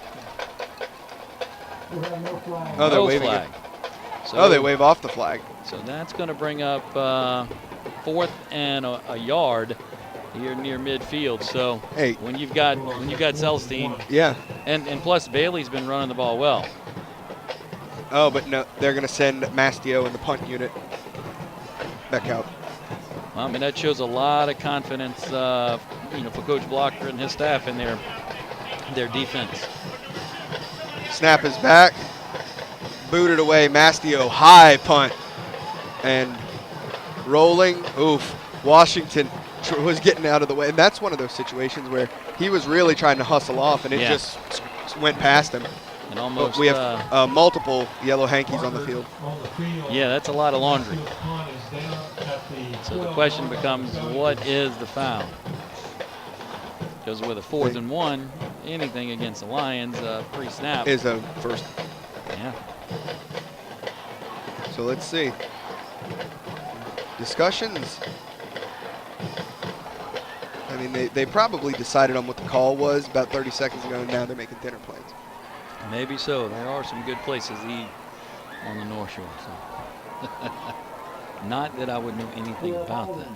Oh, they're waving flag. it. So, they wave off the flag. So that's going to bring up 4th and a yard here near midfield. So hey, when you've got Celestine, yeah, and plus Bailey's been running the ball well. Oh, but no, they're going to send Mastio in the punt unit back out. Well, I mean, that shows a lot of confidence, for Coach Blocker and his staff in their defense. Snap is back. Booted away. Mastio, high punt. And rolling. Oof. Washington was getting out of the way. And that's one of those situations where he was really trying to hustle off, and it just went past him. And almost. But we have multiple yellow hankies on the field. Yeah, that's a lot of laundry. So the question becomes, what is the foul? Because with a 4th and 1, anything against the Lions pre-snap is a first. Yeah. So let's see. Discussions. I mean, they probably decided on what the call was about 30 seconds ago, and now they're making dinner plans. Maybe so. There are some good places to eat on the North Shore. So. Not that I would know anything about that.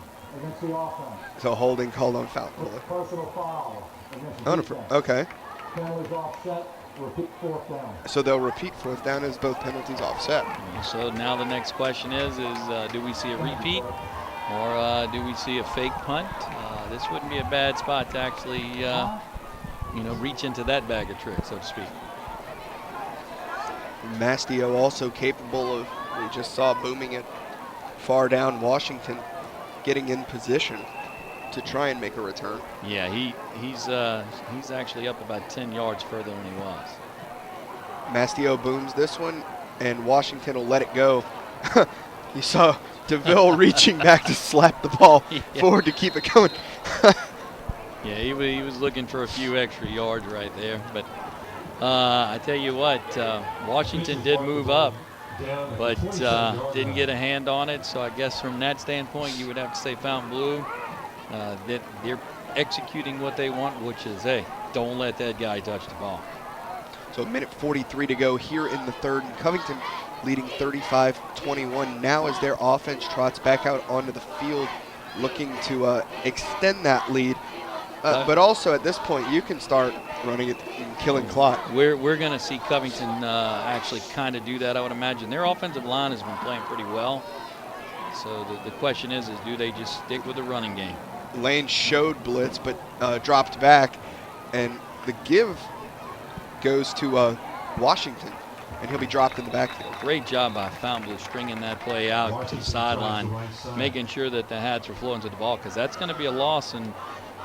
So holding called on Fountainbleau. Okay. So they'll repeat 4th down as both penalties offset. So now the next question is do we see a repeat or do we see a fake punt? This wouldn't be a bad spot to actually, reach into that bag of tricks, so to speak. Mastio also capable of, we just saw booming it far down Washington, getting in position to try and make a return. Yeah, he's actually up about 10 yards further than he was. Mastio booms this one, and Washington will let it go. You saw DeVille reaching back to slap the ball forward to keep it going. Yeah, he was looking for a few extra yards right there. But I tell you what, Washington did move up, but didn't get a hand on it. So I guess from that standpoint, you would have to say Fountainbleau, that they're executing what they want, which is, hey, don't let that guy touch the ball. So 1:43 to go here in the 3rd, and Covington leading 35-21 now as their offense trots back out onto the field, looking to extend that lead. But also at this point, you can start running it and killing clock. We're going to see Covington actually kind of do that, I would imagine. Their offensive line has been playing pretty well. So the question is do they just stick with the running game? Lane showed blitz, but dropped back. And the give goes to Washington, and he'll be dropped in the backfield. Great job by Fountainbleau stringing that play out to the sideline, making sure that the hats are flowing to the ball, because that's going to be a loss. And,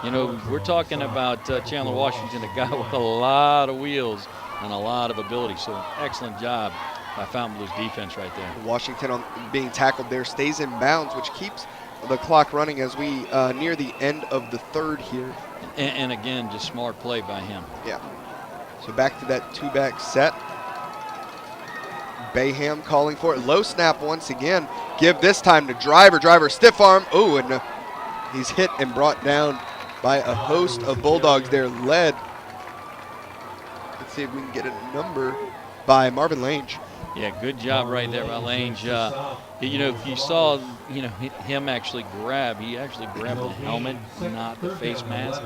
you know, we're talking about Chandler Washington, a guy with a lot of wheels and a lot of ability. So excellent job by Fountainbleau's defense right there. Washington being tackled there stays in bounds, which keeps the clock running as we near the end of the third here. And again, just smart play by him. Yeah. So back to that two-back set. Bayham calling for it. Low snap once again. Give this time to Driver. Driver stiff arm. Oh, and he's hit and brought down by a host of Bulldogs there, led. Let's see if we can get a number by Marvin Lange. Yeah, good job right there by Lange. You know, if you saw, you know, him actually grab, he actually grabbed the helmet, not the face mask.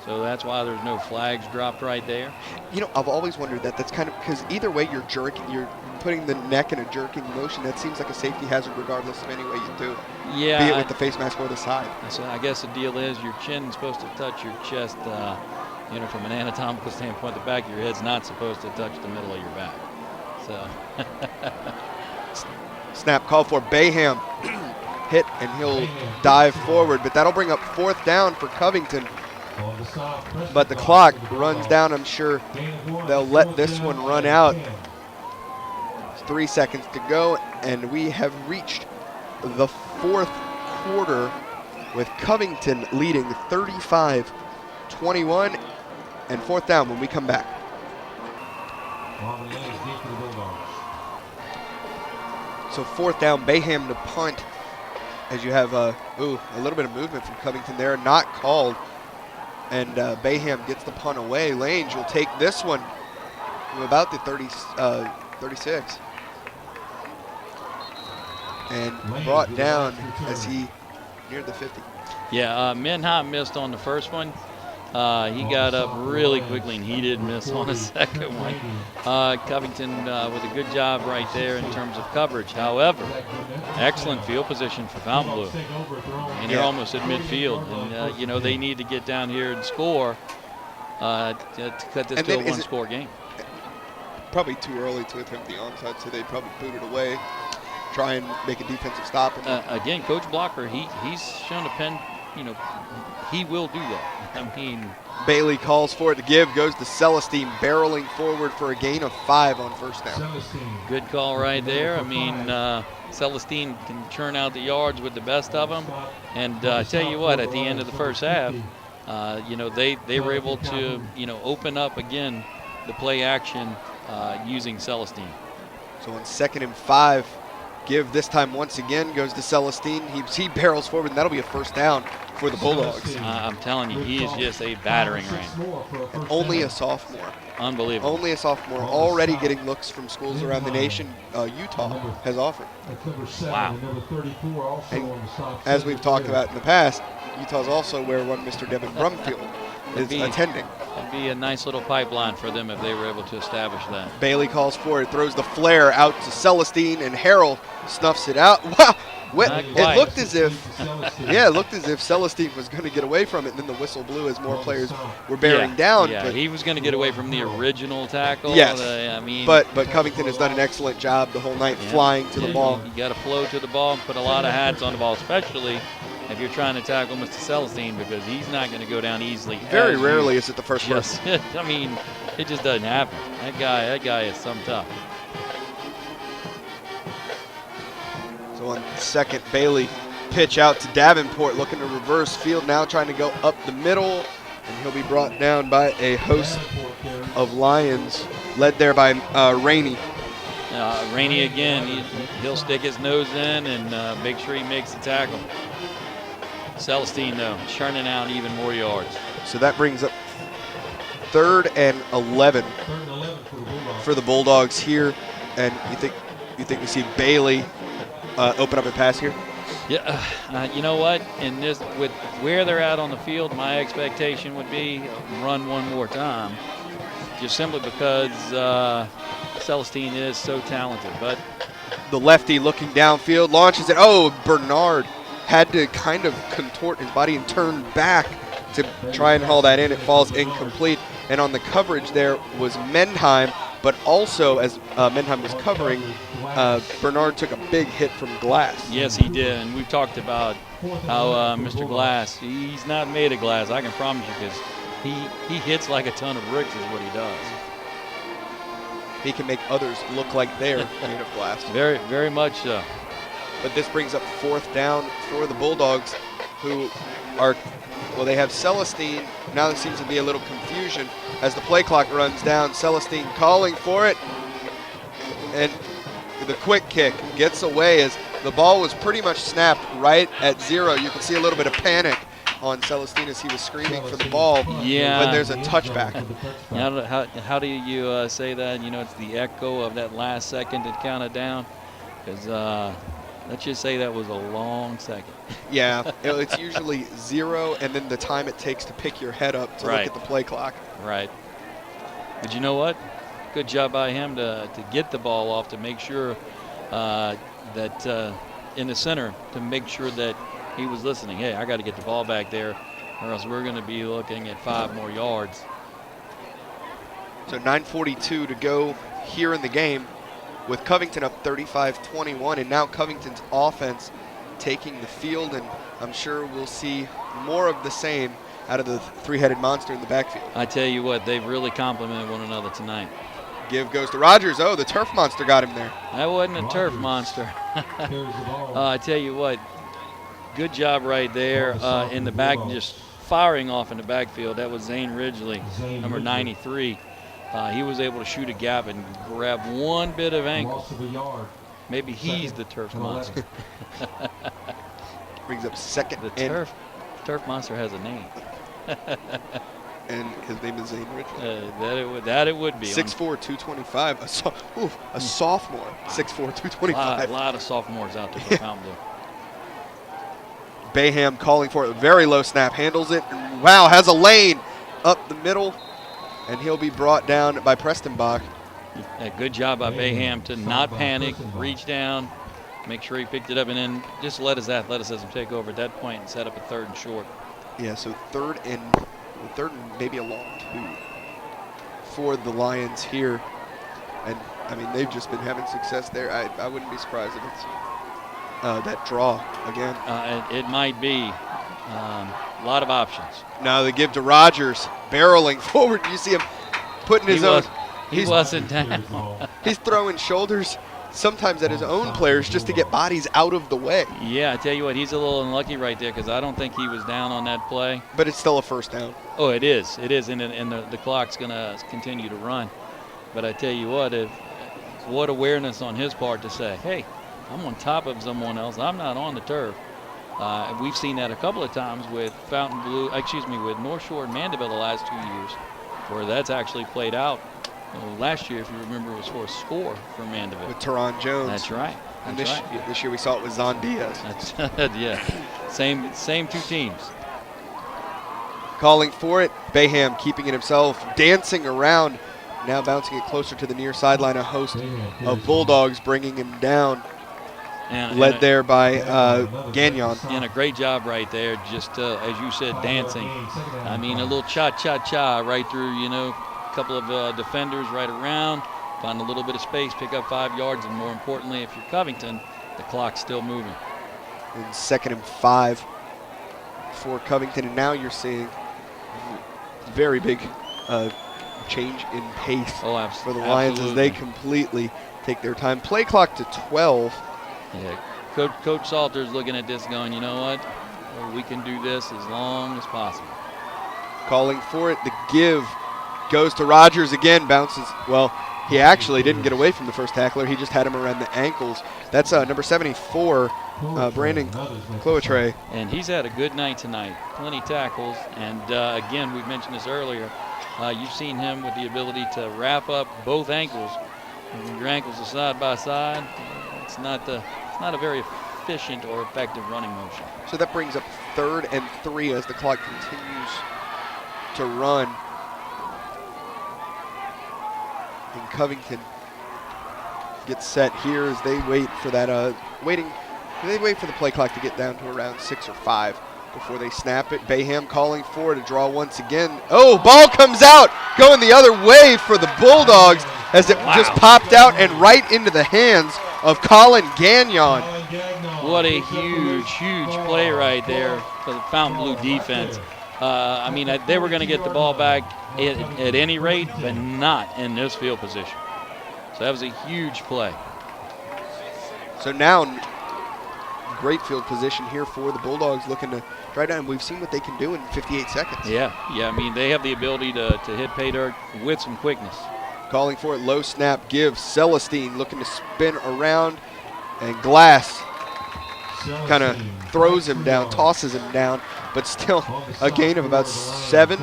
So that's why there's no flags dropped right there. You know, I've always wondered that. That's kind of because either way you're jerking, you're putting the neck in a jerking motion. That seems like a safety hazard regardless of any way you do it. Yeah. Be it with the face mask or the side. So I guess the deal is your chin's supposed to touch your chest. You know, from an anatomical standpoint, the back of your head's not supposed to touch the middle of your back. So. Snap call for Bayham. Hit, and he'll dive forward, but that'll bring up 4th down for Covington. But the clock runs down. I'm sure they'll let this one run out. 3 seconds to go, and we have reached the 4th quarter with Covington leading 35-21, and 4th down when we come back. So 4th down, Bayham to punt, as you have a little bit of movement from Covington there, not called. And Bayham gets the punt away. Lange will take this one from about the 36. And brought down as he neared the 50. Yeah, Minha missed on the first one. He got up really quickly, and he did miss on the second one. Covington with a good job right there in terms of coverage. However, excellent field position for Fountainbleau. And they're almost at midfield. And, you know, they need to get down here and score to cut this to a one-score game. Probably too early to attempt the onside, so they'd probably boot it away, try and make a defensive stop. Again, Coach Blocker, he's shown a pen, you know, he will do that. I mean, Bailey calls for it to give, goes to Celestine, barreling forward for a gain of 5 on 1st down. Good call right there. I mean, Celestine can churn out the yards with the best of them. And I tell you what, at the end of the first half, you know, they were able to, you know, open up again the play action using Celestine. So on 2nd and 5, give this time once again goes to Celestine. He barrels forward, and that'll be a 1st down for the Bulldogs. I'm telling you, he is just a battering ram. And only a sophomore. Unbelievable. Only a sophomore, already getting looks from schools around the nation Utah has offered. Wow. And as we've talked about in the past, Utah's also where one Mr. Devin Brumfield is attending. It'd be a nice little pipeline for them if they were able to establish that. Bailey calls for it, throws the flare out to Celestine, and Harrell snuffs it out. Wow! It looked as if, Celestine was going to get away from it, and then the whistle blew as more players were bearing down. Yeah, he was going to get away from the original tackle. Yes, I mean, but Covington has done an excellent job the whole night flying to the ball. You got to flow to the ball and put a lot of hats on the ball, especially if you're trying to tackle Mr. Celestine, because he's not going to go down easily. Very rarely is it the first person. I mean, it just doesn't happen. That guy is some tough. So on 2nd, Bailey pitch out to Davenport, looking to reverse field now, trying to go up the middle, and he'll be brought down by a host of Lions, led there by Rainey. Rainey again, he'll stick his nose in and make sure he makes the tackle. Celestine, though, churning out even more yards. So that brings up 3rd and 11 for the Bulldogs here, and you think we see Bailey open up and pass here? Yeah, you know what? In this, with where they're at on the field, my expectation would be run one more time, just simply because Celestine is so talented. But the lefty looking downfield launches it. Oh, Bernard had to kind of contort his body and turn back to try and haul that in. It falls incomplete. And on the coverage there was Mendheim, but also as Mendheim was covering, Bernard took a big hit from Glass. Yes, he did. And we've talked about how Mr. Glass, he's not made of glass, I can promise you, because he hits like a ton of bricks is what he does. He can make others look like they're made of glass. Very, very much so. But this brings up 4th down for the Bulldogs, who are, well, they have Celestine. Now there seems to be a little confusion as the play clock runs down. Celestine calling for it. And the quick kick gets away as the ball was pretty much snapped right at 0. You can see a little bit of panic on Celestine as he was screaming for the ball. Yeah. But there's a touchback. How do you say that? You know, it's the echo of that last second that counted down. Because let's just say that was a long second. Yeah, it's usually 0 and then the time it takes to pick your head up to look at the play clock. Right. But you know what? Good job by him to get the ball off, to make sure that in the center, to make sure that he was listening. Hey, I got to get the ball back there, or else we're going to be looking at 5 more yards. So 9:42 to go here in the game, with Covington up 35-21, and now Covington's offense taking the field, and I'm sure we'll see more of the same out of the three-headed monster in the backfield. I tell you what, they've really complimented one another tonight. Give goes to Rogers. Oh, the turf monster got him there. That wasn't a turf monster. I tell you what, good job right there in the back, just firing off in the backfield. That was Zane Ridgely, number 93. He was able to shoot a gap and grab one bit of ankle. Maybe he's the turf monster. Brings up second. The turf monster has a name. And his name is Zane Ridgely. That it would be. 6'4", 225. A sophomore. 6'4", 225. A lot of sophomores out there for Fountainbleau. Bayham calling for it. Very low snap. Handles it. And wow, has a lane up the middle. And he'll be brought down by Preston Bach. A good job by Bayham to not panic, reach down, make sure he picked it up, and then just let his athleticism take over at that point and set up a 3rd and short. Yeah, so third and maybe a long 2 for the Lions here. And, I mean, they've just been having success there. I wouldn't be surprised if it's that draw again. It might be. A lot of options. Now they give to Rogers, barreling forward. You see him putting his own. He wasn't down. He's throwing shoulders sometimes at his own players just to get bodies out of the way. Yeah, I tell you what, he's a little unlucky right there because I don't think he was down on that play. But it's still a 1st down. Oh, it is. It is, and the clock's going to continue to run. But I tell you what awareness on his part to say, hey, I'm on top of someone else. I'm not on the turf. We've seen that a couple of times with with North Shore and Mandeville the last 2 years, where that's actually played out. Well, last year, if you remember, it was for a score for Mandeville. With Teron Jones. That's right. And this year we saw it with Zon Diaz. Yeah, same 2 teams. Calling for it, Bayham keeping it himself, dancing around, now bouncing it closer to the near sideline. A host of Bulldogs bringing him down. Led there by Gagnon. And a great job right there, just as you said, dancing. I mean, a little cha-cha-cha right through, a couple of defenders right around, find a little bit of space, pick up 5 yards, and more importantly, if you're Covington, the clock's still moving. And 2nd and 5 for Covington, and now you're seeing very big change in pace for the Lions as they completely take their time. Play clock to 12. Yeah, Coach Salter's looking at this going, you know what, we can do this as long as possible. Calling for it, the give goes to Rogers again, bounces. Well, he actually didn't get away from the first tackler. He just had him around the ankles. That's number 74, Brandon Cloetre. And he's had a good night tonight. Plenty tackles. And again, we mentioned this earlier. You've seen him with the ability to wrap up both ankles. When your ankles are side by side, it's not a very efficient or effective running motion. So that brings up 3rd and 3 as the clock continues to run. And Covington gets set here as they wait for that They wait for the play clock to get down to around 6 or 5. before they snap it. Bayham calling for it, a draw once again. Oh, ball comes out, going the other way for the Bulldogs as it just popped out and right into the hands of Colin Gagnon. What a huge play right there for the Fountainbleau defense. I mean, they were going to get the ball back at any rate, but not in this field position. So that was a huge play. So now, great field position here for the Bulldogs, looking to try down. We've seen what they can do in 58 seconds. Yeah. I mean, they have the ability to hit pay dirt with some quickness. Calling for it, low snap give. Celestine looking to spin around, and Glass kind of throws him down, tosses him down, but still a gain of about 7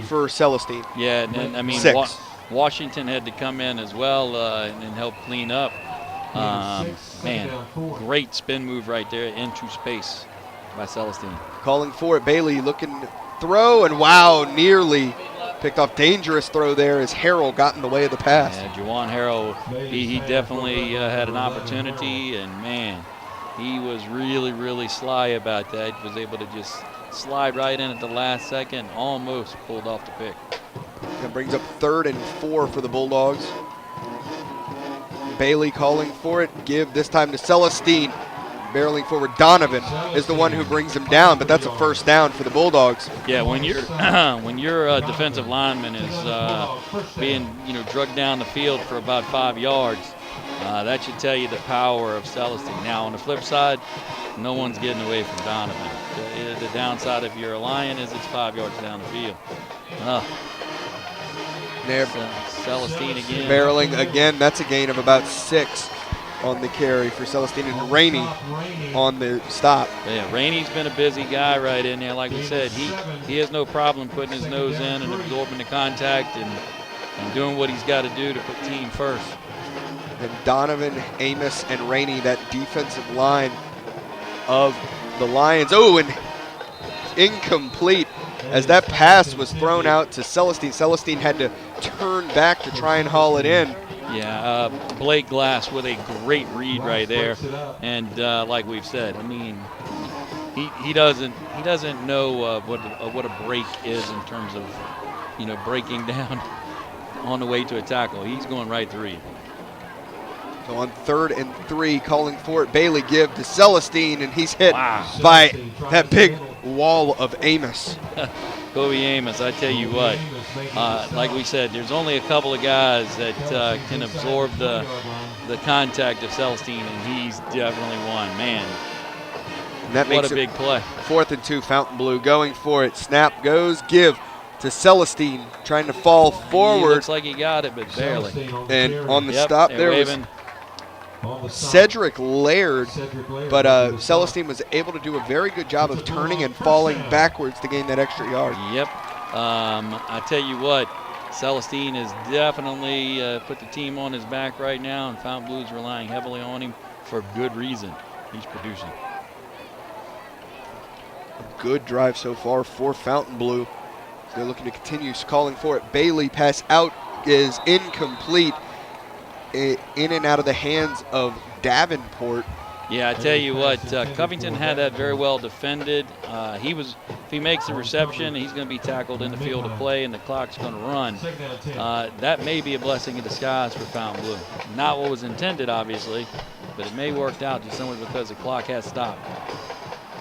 for Celestine. Yeah, and I mean, 6. Washington had to come in as well and help clean up. Man, great spin move right there into space by Celestine. Calling for it, Bailey looking to throw, and wow, nearly picked off. Dangerous throw there as Harrell got in the way of the pass. Yeah, Juwan Harrell, he definitely had an opportunity, and man, he was really sly about that. He was able to just slide right in at the last second, almost pulled off the pick. That brings up 3rd and 4 for the Bulldogs. Bailey calling for it, give this time to Celestine. Barreling forward, Donovan is the one who brings him down, but that's a first down for the Bulldogs. Yeah, when your defensive lineman is being drugged down the field for about 5 yards, that should tell you the power of Celestine. Now on the flip side, no one's getting away from Donovan. The downside if you're a Lion is it's 5 yards down the field. There, Celestine again. Barreling again, that's a gain of about 6 on the carry for Celestine, and Rainey on the stop. Yeah, Rainey's been a busy guy right in there. Like we said, he has no problem putting his nose in and absorbing the contact and doing what he's got to do to put team first. And Donovan, Amos, and Rainey, that defensive line of the Lions. Oh, and incomplete as that pass was thrown out to Celestine. Celestine had to turn back to try and haul it in. Yeah, Blake Glass with a great read right there, and like we've said, I mean, he doesn't know what a break is in terms of breaking down on the way to a tackle. He's going right through you. So on 3rd and 3, calling for it, Bailey give to Celestine, and he's hit by that big wall of Amos. Kobe Amos, I tell you what, like we said, there's only a couple of guys that can absorb the contact of Celestine, and he's definitely one. Man, and that what makes a big play. 4th and 2, Fountainbleau going for it. Snap goes, give to Celestine, trying to fall forward. He looks like he got it, but barely. And on the stop there was Cedric Laird, but Celestine was able to do a very good job of turning and falling backwards to gain that extra yard. Yep. I tell you what, Celestine has definitely put the team on his back right now, and Fountainbleau is relying heavily on him for good reason. He's producing. A good drive so far for Fountainbleau. They're looking to continue calling for it. Bailey pass out is incomplete. In and out of the hands of Davenport. Yeah, I tell you what, Covington had that very well defended. If he makes the reception, he's going to be tackled in the field of play, and the clock's going to run. That may be a blessing in disguise for Fountainbleau. Not what was intended, obviously, but it may worked out just simply because the clock has stopped.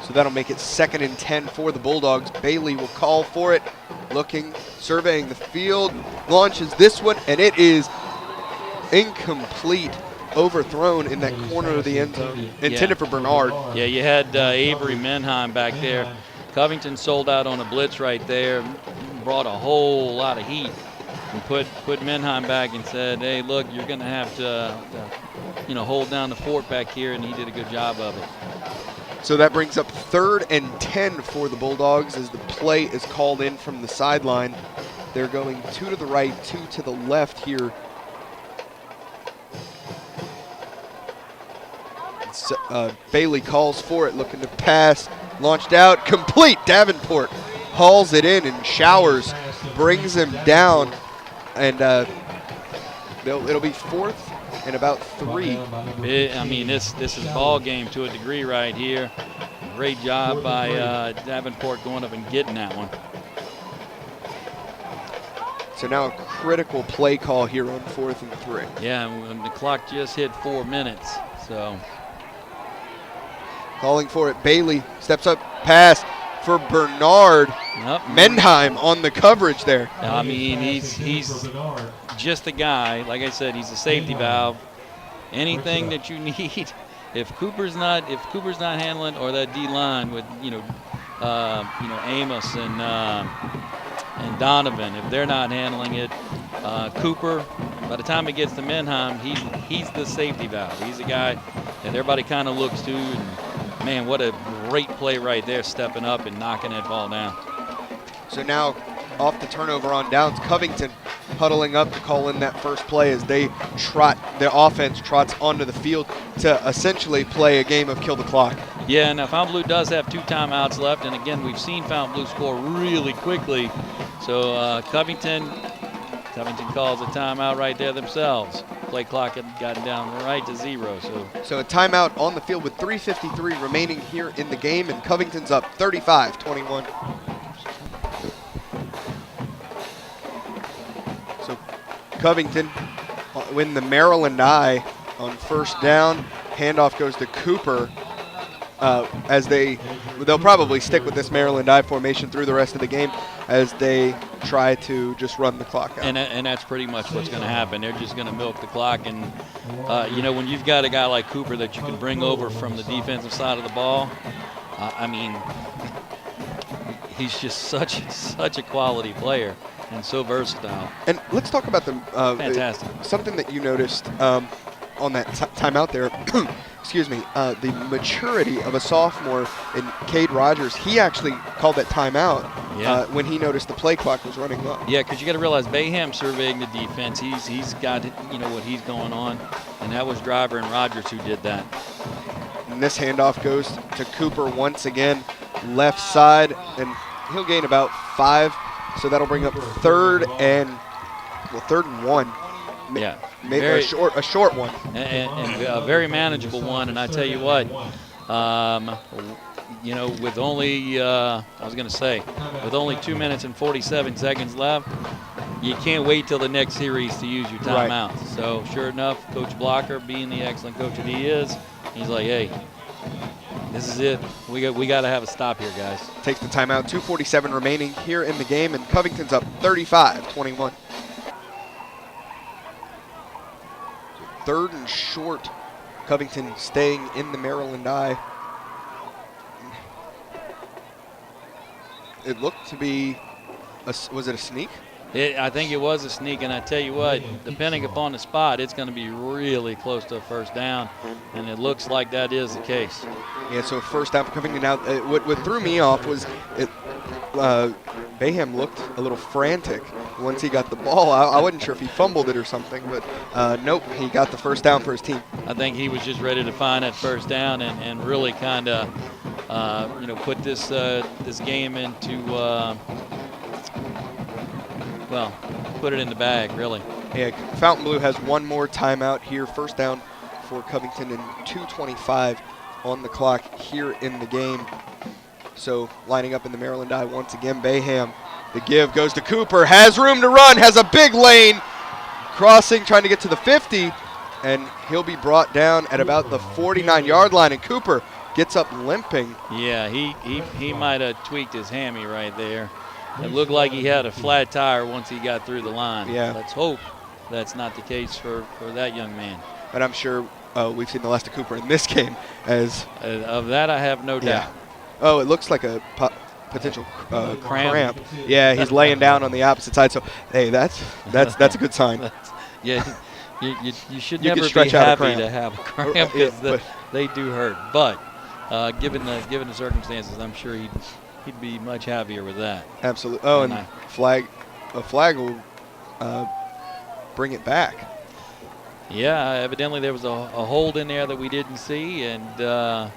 So that'll make it 2nd and 10 for the Bulldogs. Bailey will call for it, looking, surveying the field, launches this one, and it is incomplete, overthrown in that corner of the end zone, intended for Bernard. Yeah, you had Avery Menheim back there. Covington sold out on a blitz right there, brought a whole lot of heat, and put Menheim back and said, hey, look, you're going to have to hold down the fort back here, and he did a good job of it. So that brings up 3rd and 10 for the Bulldogs as the play is called in from the sideline. They're going 2 to the right, 2 to the left here. Bailey calls for it, looking to pass, launched out, complete. Davenport hauls it in and showers, brings him down, and it'll be 4th in about 3. I mean, this is ball game to a degree right here. Great job by Davenport going up and getting that one. So now a critical play call here on 4th and 3. Yeah, and the clock just hit 4 minutes. So calling for it, Bailey steps up, pass for Bernard. Yep. Mendheim on the coverage there. I mean, he's just the guy. Like I said, he's a safety valve. Anything that you need, if Cooper's not handling, or that D line with Amos and Donovan, if they're not handling it, Cooper, by the time it gets to Mendheim, he's the safety valve. He's the guy that everybody kind of looks to. And man, what a great play right there, stepping up and knocking that ball down. So now off the turnover on downs, Covington huddling up to call in that first play as the offense trots onto the field to essentially play a game of kill the clock. Yeah, now Fountainbleau does have 2 timeouts left, and again, we've seen Fountainbleau score really quickly. So Covington calls a timeout right there themselves. Play clock had gotten down right to 0. So a timeout on the field with 3:53 remaining here in the game, and Covington's up 35-21. So Covington win the Maryland eye on first down. Handoff goes to Cooper. As they'll probably stick with this Maryland eye formation through the rest of the game as they try to just run the clock out. And that's pretty much what's going to happen. They're just going to milk the clock. And, when you've got a guy like Cooper that you can bring over from the defensive side of the ball, I mean, he's just such a quality player and so versatile. And let's talk about the fantastic. Something that you noticed on that timeout there. Excuse me, the maturity of a sophomore in Cade Rogers. He actually called that timeout when he noticed the play clock was running low. Yeah, because you got to realize Bayham surveying the defense. He's got what he's going on, and that was Driver and Rogers who did that. And this handoff goes to Cooper once again, left side, and he'll gain about 5. So that'll bring up third and 1. Yeah, maybe a short one, and a very manageable one. And I tell you what, with only with only 2 minutes and 47 seconds left, you can't wait till the next series to use your timeouts. Right. So sure enough, Coach Blocker, being the excellent coach that he is, he's like, hey, this is it. We got to have a stop here, guys. Takes the timeout. 2:47 remaining here in the game, and Covington's up 35-21. Third and short. Covington staying in the Maryland eye. It looked to be, was it a sneak? I think it was a sneak, and I tell you what, depending upon the spot, it's going to be really close to a first down, and it looks like that is the case. Yeah, so first down for Covington. Now, what threw me off was Bayham looked a little frantic once he got the ball. I wasn't sure if he fumbled it or something, but nope, he got the first down for his team. I think he was just ready to find that first down and really kind of, put this game into, put it in the bag, really. Yeah, Fountainbleau has one more timeout here. First down for Covington and 2:25 on the clock here in the game. So lining up in the Maryland eye once again, Bayham. The give goes to Cooper, has room to run, has a big lane, crossing, trying to get to the 50, and he'll be brought down at about the 49-yard line, and Cooper gets up limping. Yeah, he might have tweaked his hammy right there. It looked like he had a flat tire once he got through the line. Yeah. Let's hope that's not the case for that young man. But I'm sure we've seen the last of Cooper in this game. Of that, I have no doubt. Oh, it looks like a potential cramp. Yeah, he's laying down on the opposite side. So, hey, that's a good sign. Yeah, you should never be happy to have a cramp because they do hurt. But given the circumstances, I'm sure he'd be much happier with that. Absolutely. Oh, and a flag will bring it back. Yeah, evidently there was a hold in there that we didn't see, and the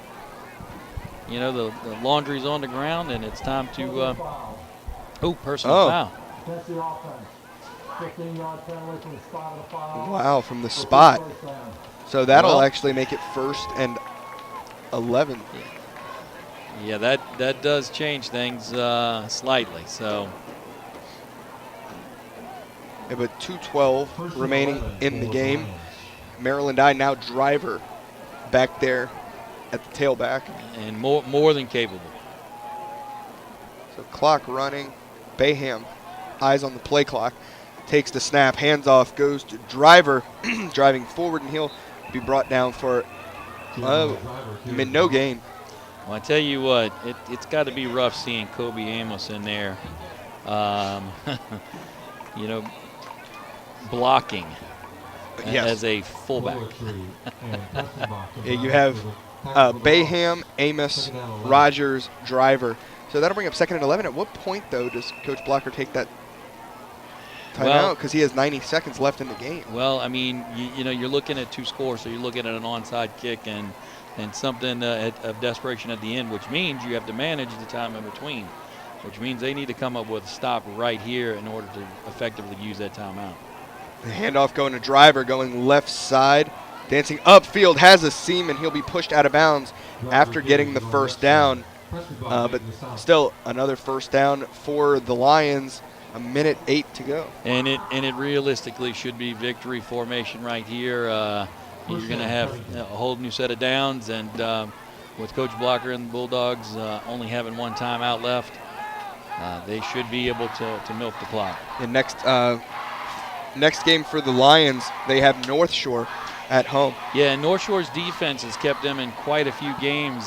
laundry's on the ground, and it's time to personal foul. 15-yard penalty from the spot of the foul. Wow, from the spot. First down. So that'll Well- actually make it 1st and 11. Yeah, that does change things slightly. So Yeah, but 2:12 remaining in the game. Maryland now driver back there at the tailback. and more than capable. So clock running. Bayham, eyes on the play clock, takes the snap, hands off, goes to driver, driving forward, and he'll be brought down for no gain. Well, I tell you what, it's got to be rough seeing Kobe Amos in there, you know, blocking Yes. as a fullback. Yeah, you have Bayham, Amos, Rogers, driver. So that'll bring up 2nd and 11. At what point, though, does Coach Blocker take that timeout? Well- Because he has 90 seconds left in the game. Well, I mean, you know, you're looking at 2 scores, so you're looking at an onside kick and something of desperation at the end, which means you have to manage the time in between, which means they need to come up with a stop right here in order to effectively use that timeout. The handoff going to driver, going left side, dancing upfield, has a seam, and he'll be pushed out of bounds after getting the first down. But still, another first down for the Lions. 1:08 to go. And it realistically should be victory formation right here. You're going to have a whole new set of downs, and with Coach Blocker and the Bulldogs only having 1 timeout left, they should be able to milk the clock. And next game for the Lions, they have North Shore at home. Yeah, and North Shore's defense has kept them in quite a few games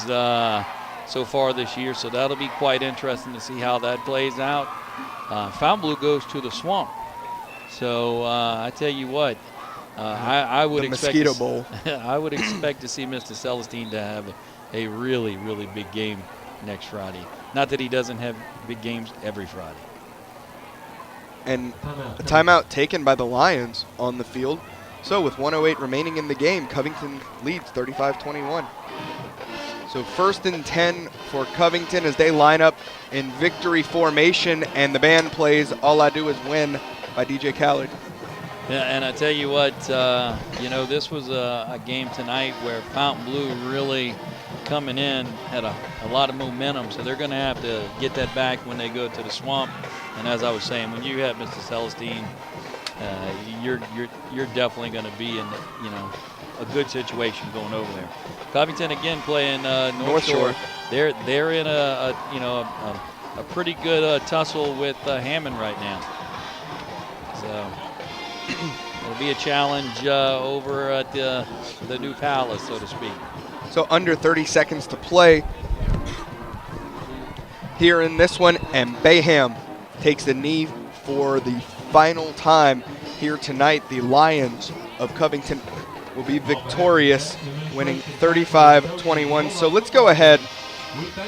so far this year, so that'll be quite interesting to see how that plays out. Fountainbleau goes to the Swamp. So I tell you what, I would The expect Mosquito Bowl. I would expect to see Mr. Celestine to have a really, really big game next Friday. Not that he doesn't have big games every Friday. And a timeout taken by the Lions on the field. So with 1:08 remaining in the game, Covington leads 35-21. So 1st and 10 for Covington as they line up in victory formation, and the band plays All I Do Is Win by DJ Khaled. Yeah, and I tell you what, you know, this was a game tonight where Fountainbleau really coming in had a lot of momentum, so they're going to have to get that back when they go to the Swamp. And as I was saying, when you have Mr. Celestine, you're definitely going to be in, you know, a good situation going over there. Covington again playing North Shore. They're in a pretty good tussle with Hammond right now. So it'll be a challenge over at the new Palace, so to speak. So under 30 seconds to play here in this one, and Bayham takes the knee for the final time here tonight. The Lions of Covington will be victorious, winning 35-21. So let's go ahead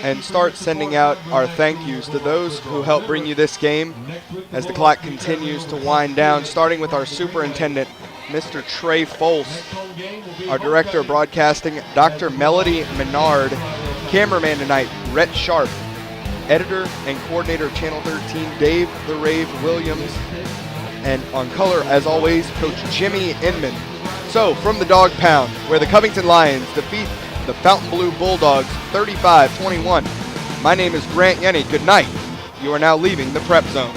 and start sending out our thank yous to those who helped bring you this game as the clock continues to wind down, starting with our superintendent, Mr. Trey Folse, our director of broadcasting, Dr. Melody Menard, cameraman tonight, Rhett Sharp, editor and coordinator of Channel 13, Dave the Rave Williams, and on color, as always, Coach Jimmy Inman. So, from the Dog Pound, where the Covington Lions defeat the Fountainbleau Bulldogs 35-21, my name is Grant Yenny. Good night. You are now leaving the Prep Zone.